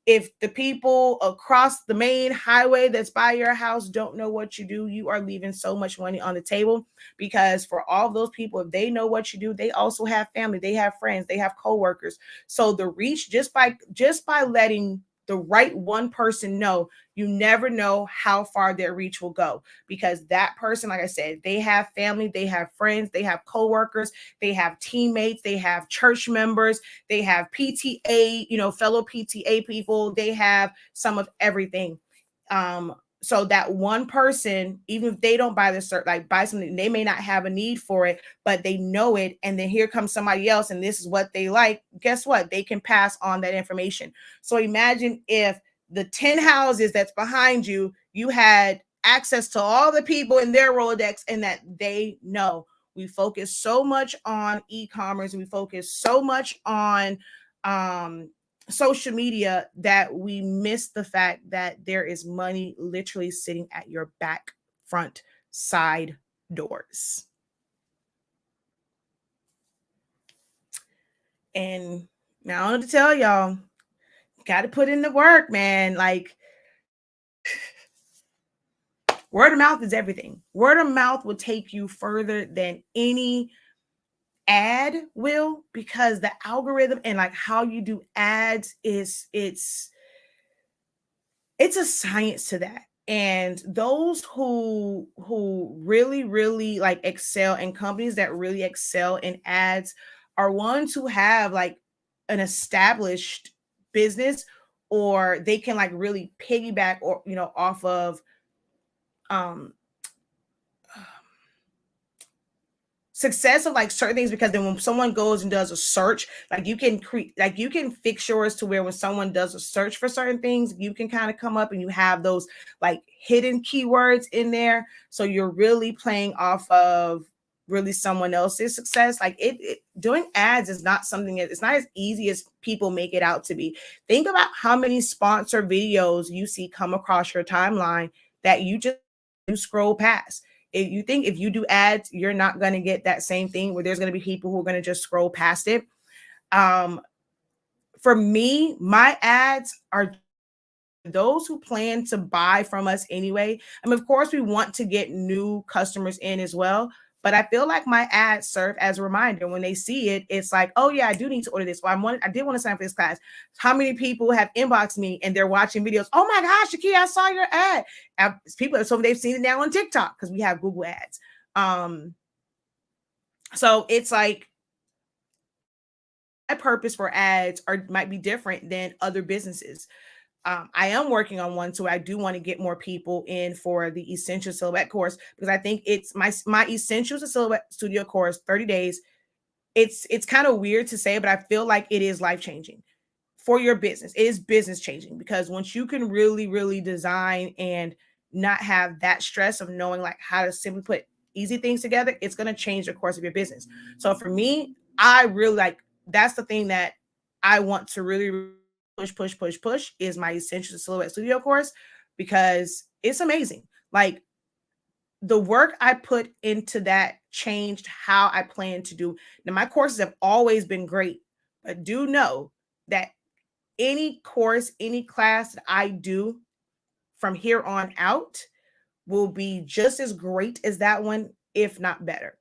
Speaker 1: if the people across the main highway that's by your house don't know what you do, you are leaving so much money on the table. Because for all those people, if they know what you do, they also have family, they have friends, they have coworkers. So the reach, just by letting the right one person know, you never know how far their reach will go. Because that person, like I said, they have family, they have friends, they have coworkers, they have teammates, they have church members, they have PTA, fellow PTA people, they have some of everything. So that one person, even if they don't buy the cert, like buy something, they may not have a need for it, but they know it. And then here comes somebody else, and this is what they like. Guess what? They can pass on that information. So imagine if the 10 houses that's behind you, you had access to all the people in their Rolodex, and that they know. We focus so much on e-commerce. We focus so much on social media that we miss the fact that there is money literally sitting at your back, front, side doors. And now I want to tell y'all, got to put in the work, man. Like, word of mouth is everything. Word of mouth will take you further than any ad will, because the algorithm and like how you do ads is it's a science to that. And those who really like excel, and companies that really excel in ads, are ones who have like an established business, or they can like really piggyback, or off of um success of like certain things. Because then when someone goes and does a search, like you can create, like you can fix yours to where when someone does a search for certain things, you can kind of come up and you have those like hidden keywords in there. So you're really playing off of really someone else's success. Like doing ads is not something it's not as easy as people make it out to be. Think about how many sponsored videos you see come across your timeline that you scroll past. If you think if you do ads, you're not going to get that same thing, where there's going to be people who are going to just scroll past it. For me, my ads are those who plan to buy from us anyway. I mean, of course, we want to get new customers in as well. But I feel like my ads serve as a reminder. When they see it, it's like, oh yeah, I do need to order this. Well, I did want to sign up for this class. How many people have inboxed me and they're watching videos? Oh my gosh, Shakia, I saw your ad. People, so they've seen it now on TikTok because we have Google ads. So it's like my purpose for ads might be different than other businesses. I am working on one, so I do want to get more people in for the Essential Silhouette course, because I think it's my Essentials Silhouette Studio course, 30 days. It's kind of weird to say, but I feel like it is life changing for your business. It is business changing, because once you can really design and not have that stress of knowing like how to simply put easy things together, it's going to change the course of your business. So for me, I really like, that's the thing that I want to really push is my Essential Silhouette Studio course, because it's amazing. Like, the work I put into that changed how I plan to do. Now, my courses have always been great, but do know that any course, any class that I do from here on out will be just as great as that one, if not better.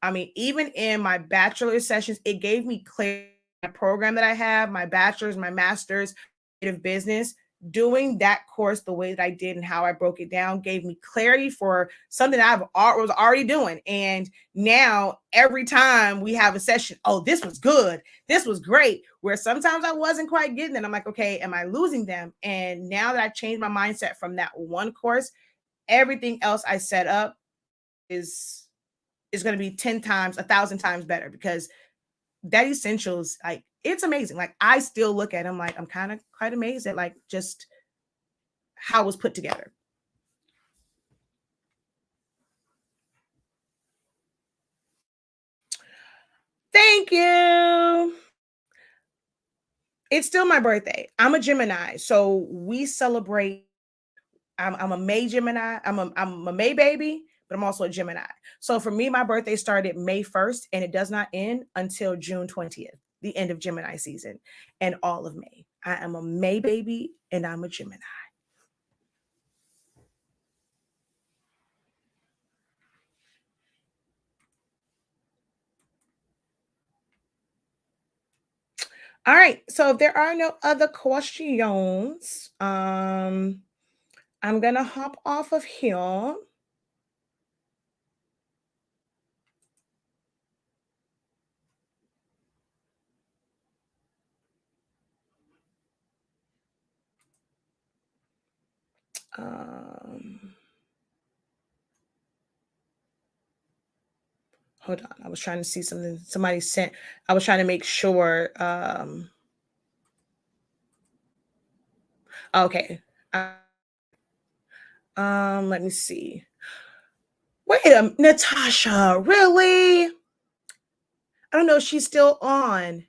Speaker 1: I mean, even in my bachelor sessions, it gave me clarity. My program that I have, my bachelor's, my master's, creative business, doing that course the way that I did and how I broke it down gave me clarity for something I was already doing. And now every time we have a session, oh, this was good, this was great, where sometimes I wasn't quite getting it. I'm like, okay, am I losing them? And now that I changed my mindset from that one course, everything else I set up is going to be 10 times, 1,000 times better, because that essentials, like, it's amazing. Like, I still look at them like I'm kind of quite amazed at like just how it was put together. Thank you. It's still my birthday. I'm a Gemini, so we celebrate. I'm a May Gemini. I'm a May baby, but I'm also a Gemini. So for me, my birthday started May 1st, and it does not end until June 20th, the end of Gemini season, and all of May. I am a May baby, and I'm a Gemini. All right. So if there are no other questions, I'm gonna hop off of here. Um, hold on. I was trying to see something somebody sent. I was trying to make sure. Okay. Uh, let me see. Wait, Natasha, really? I don't know if she's still on.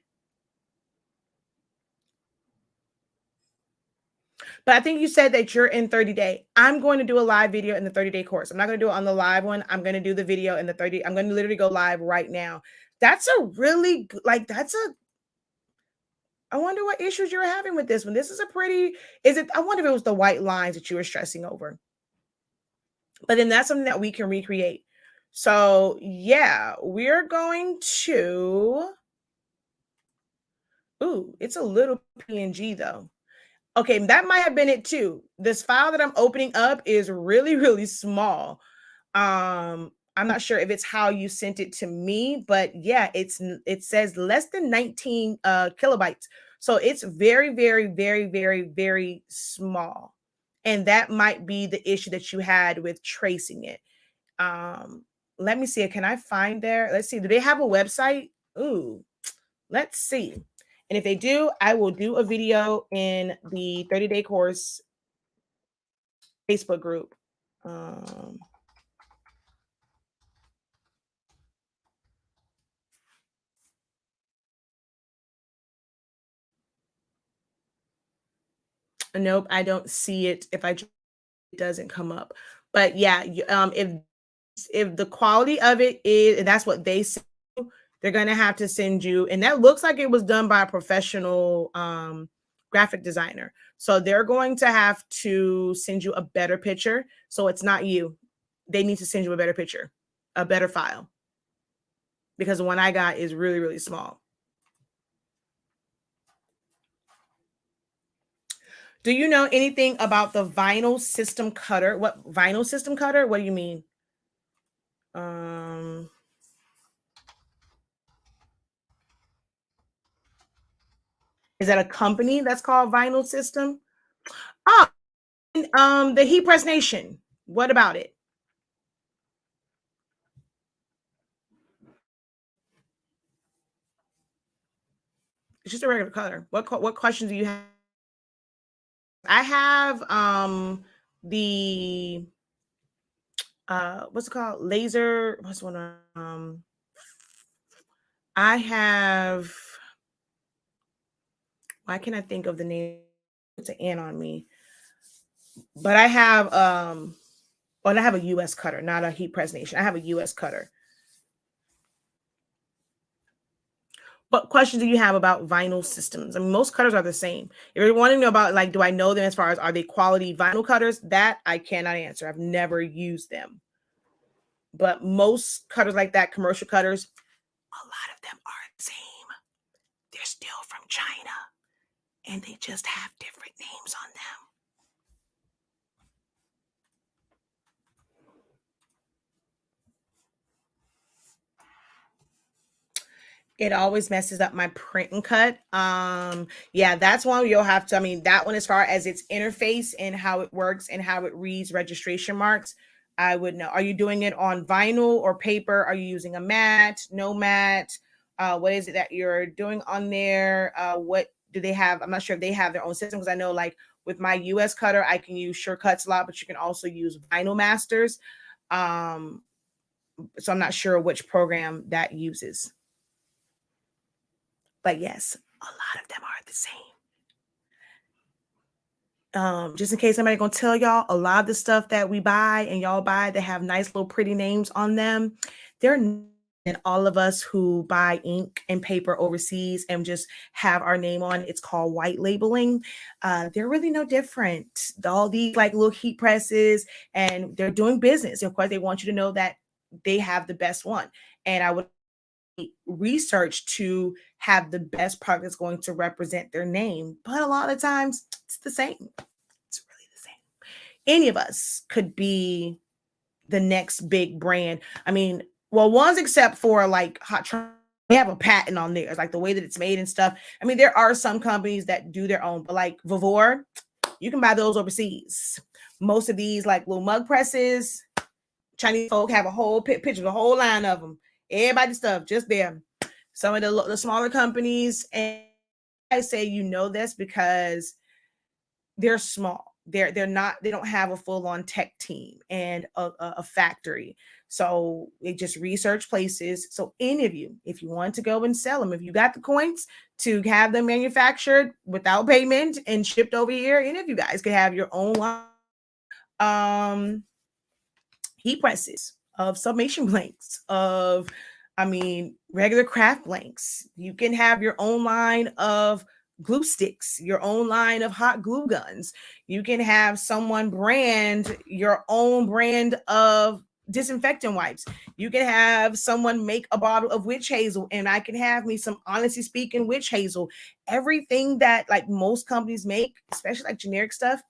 Speaker 1: But I think you said that you're in 30-day. I'm going to do a live video in the 30-day course. I'm not going to do it on the live one. I'm going to do the video in the 30. I'm going to literally go live right now. That's a really like that's a I wonder what issues you're having with this one. This is a pretty is it I wonder if it was the white lines that you were stressing over. But then that's something that we can recreate. So, yeah, we're going to Ooh, it's a little PNG though. Okay, that might have been it too. This file that I'm opening up is really, really small. I'm not sure if it's how you sent it to me, but yeah, it says less than 19 kilobytes. So it's very, very, very, very, very small. And that might be the issue that you had with tracing it. Um, let me see. Can I find there? Let's see. Do they have a website? Ooh, let's see. And if they do, I will do a video in the 30-day course Facebook group. Um, nope, I don't see it. It doesn't come up. But yeah, if the quality of it is, and that's what they say, they're gonna have to send you. And that looks like it was done by a professional graphic designer. So they're going to have to send you a better picture. So it's not you. They need to send you a better picture, a better file, because the one I got is really, really small. Do you know anything about the vinyl system cutter? What vinyl system cutter? What do you mean? Um, is that a company that's called Vinyl System? Oh, the Heat Press Nation. What about it? It's just a regular color. What questions do you have? I have the what's it called? Laser. What's one? I have. Why can't I think of the name? It's an N on me. But I have and I have a US cutter, not a Heat Press Nation. I have a US cutter. What questions do you have about vinyl systems? I mean, most cutters are the same. If you're wanting to know about, like, do I know them as far as are they quality vinyl cutters? That I cannot answer. I've never used them. But most cutters like that, commercial cutters, a lot of them are the same. They're still from China. and they just have different names on them. It always messes up my print and cut. Yeah, that's one you'll have to, I mean, that one as far as its interface and how it works and how it reads registration marks, I would know. Are you doing it on vinyl or paper? Are you using a mat, no mat? What is it that you're doing on there? What do they have? I'm not sure if they have their own system, because I know like with my US cutter, I can use Surecuts a lot, but you can also use Vinyl Masters. Um, so I'm not sure which program that uses. But yes, a lot of them are the same. Just in case somebody gonna tell y'all, a lot of the stuff that we buy and y'all buy that have nice little pretty names on them, they're and all of us who buy ink and paper overseas and just have our name on it's called white labeling. They're really no different. All these like little heat presses, and they're doing business. Of course, they want you to know that they have the best one. And I would research to have the best product that's going to represent their name. But a lot of times it's the same. It's really the same. Any of us could be the next big brand. I mean, well, ones except for like they have a patent on theirs, like the way that it's made and stuff. I mean, there are some companies that do their own, but like Vivor, you can buy those overseas. Most of these like little mug presses, Chinese folk have a whole picture, a whole line of them. Everybody's stuff just there. Some of the smaller companies, and I say this because they're small. They're not. They don't have a full on tech team and a factory. So they just research places. So any of you, if you want to go and sell them, if you got the coins to have them manufactured without payment and shipped over here, any of you guys could have your own line. Heat presses, of summation blanks, of, I mean, regular craft blanks. You can have your own line of glue sticks, your own line of hot glue guns. You can have someone brand your own brand of disinfectant wipes. You can have someone make a bottle of witch hazel, and I can have me some honestly speaking witch hazel. Everything that like most companies make, especially like generic stuff,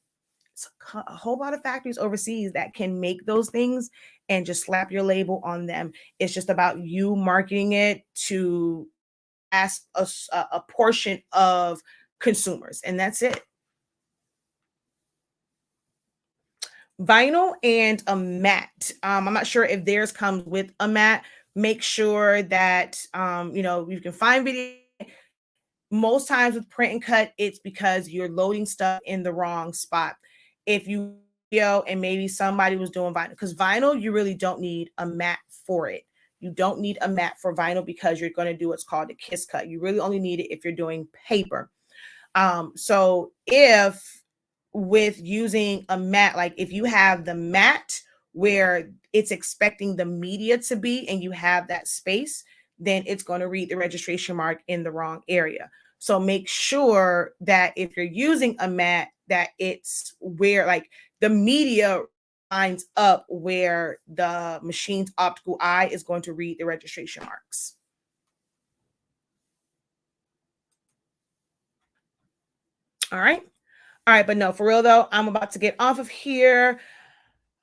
Speaker 1: a whole lot of factories overseas that can make those things and just slap your label on them. It's just about you marketing it to ask a portion of consumers, and that's it. Vinyl and a mat. I'm not sure if theirs comes with a mat. Make sure that you can find video. Most times with print and cut, it's because you're loading stuff in the wrong spot. If you and maybe somebody was doing vinyl, because vinyl, you really don't need a mat for it. You don't need a mat for vinyl because you're going to do what's called a kiss cut. You really only need it if you're doing paper. So if with using a mat, like if you have the mat where it's expecting the media to be and you have that space, then it's going to read the registration mark in the wrong area. So make sure that if you're using a mat, that it's where like the media lines up where the machine's optical eye is going to read the registration marks. All right. All right, but no, for real though, I'm about to get off of here.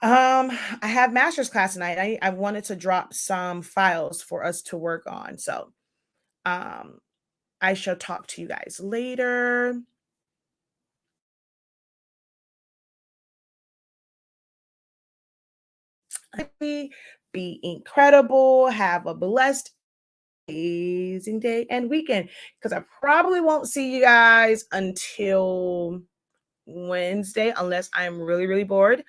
Speaker 1: I have master's class tonight. I wanted to drop some files for us to work on. So um I shall talk to you guys later. Be incredible. Have a blessed, amazing day and weekend. Because I probably won't see you guys until Wednesday, unless I'm really, really bored.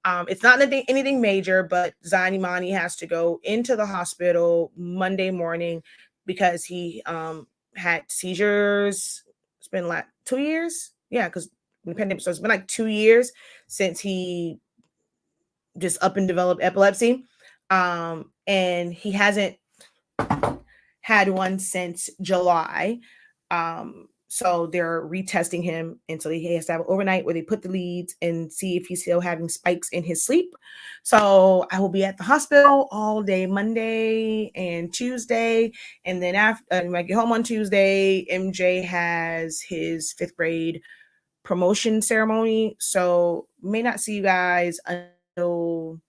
Speaker 1: It's not anything major, but Zani Mani has to go into the hospital Monday morning because he had seizures. It's been like 2 years. Yeah, because the pandemic, so it's been like 2 years since he just up and developed epilepsy. And he hasn't had one since July. So they're retesting him. And so he has to have overnight where they put the leads and see if he's still having spikes in his sleep. So I will be at the hospital all day Monday and Tuesday. And then after when I get home on Tuesday, MJ has his 5th grade promotion ceremony. So may not see you guys until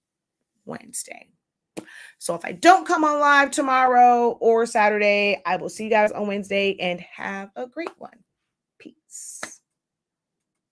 Speaker 1: Wednesday. So if I don't come on live tomorrow or Saturday, I will see you guys on Wednesday and have a great one. Peace.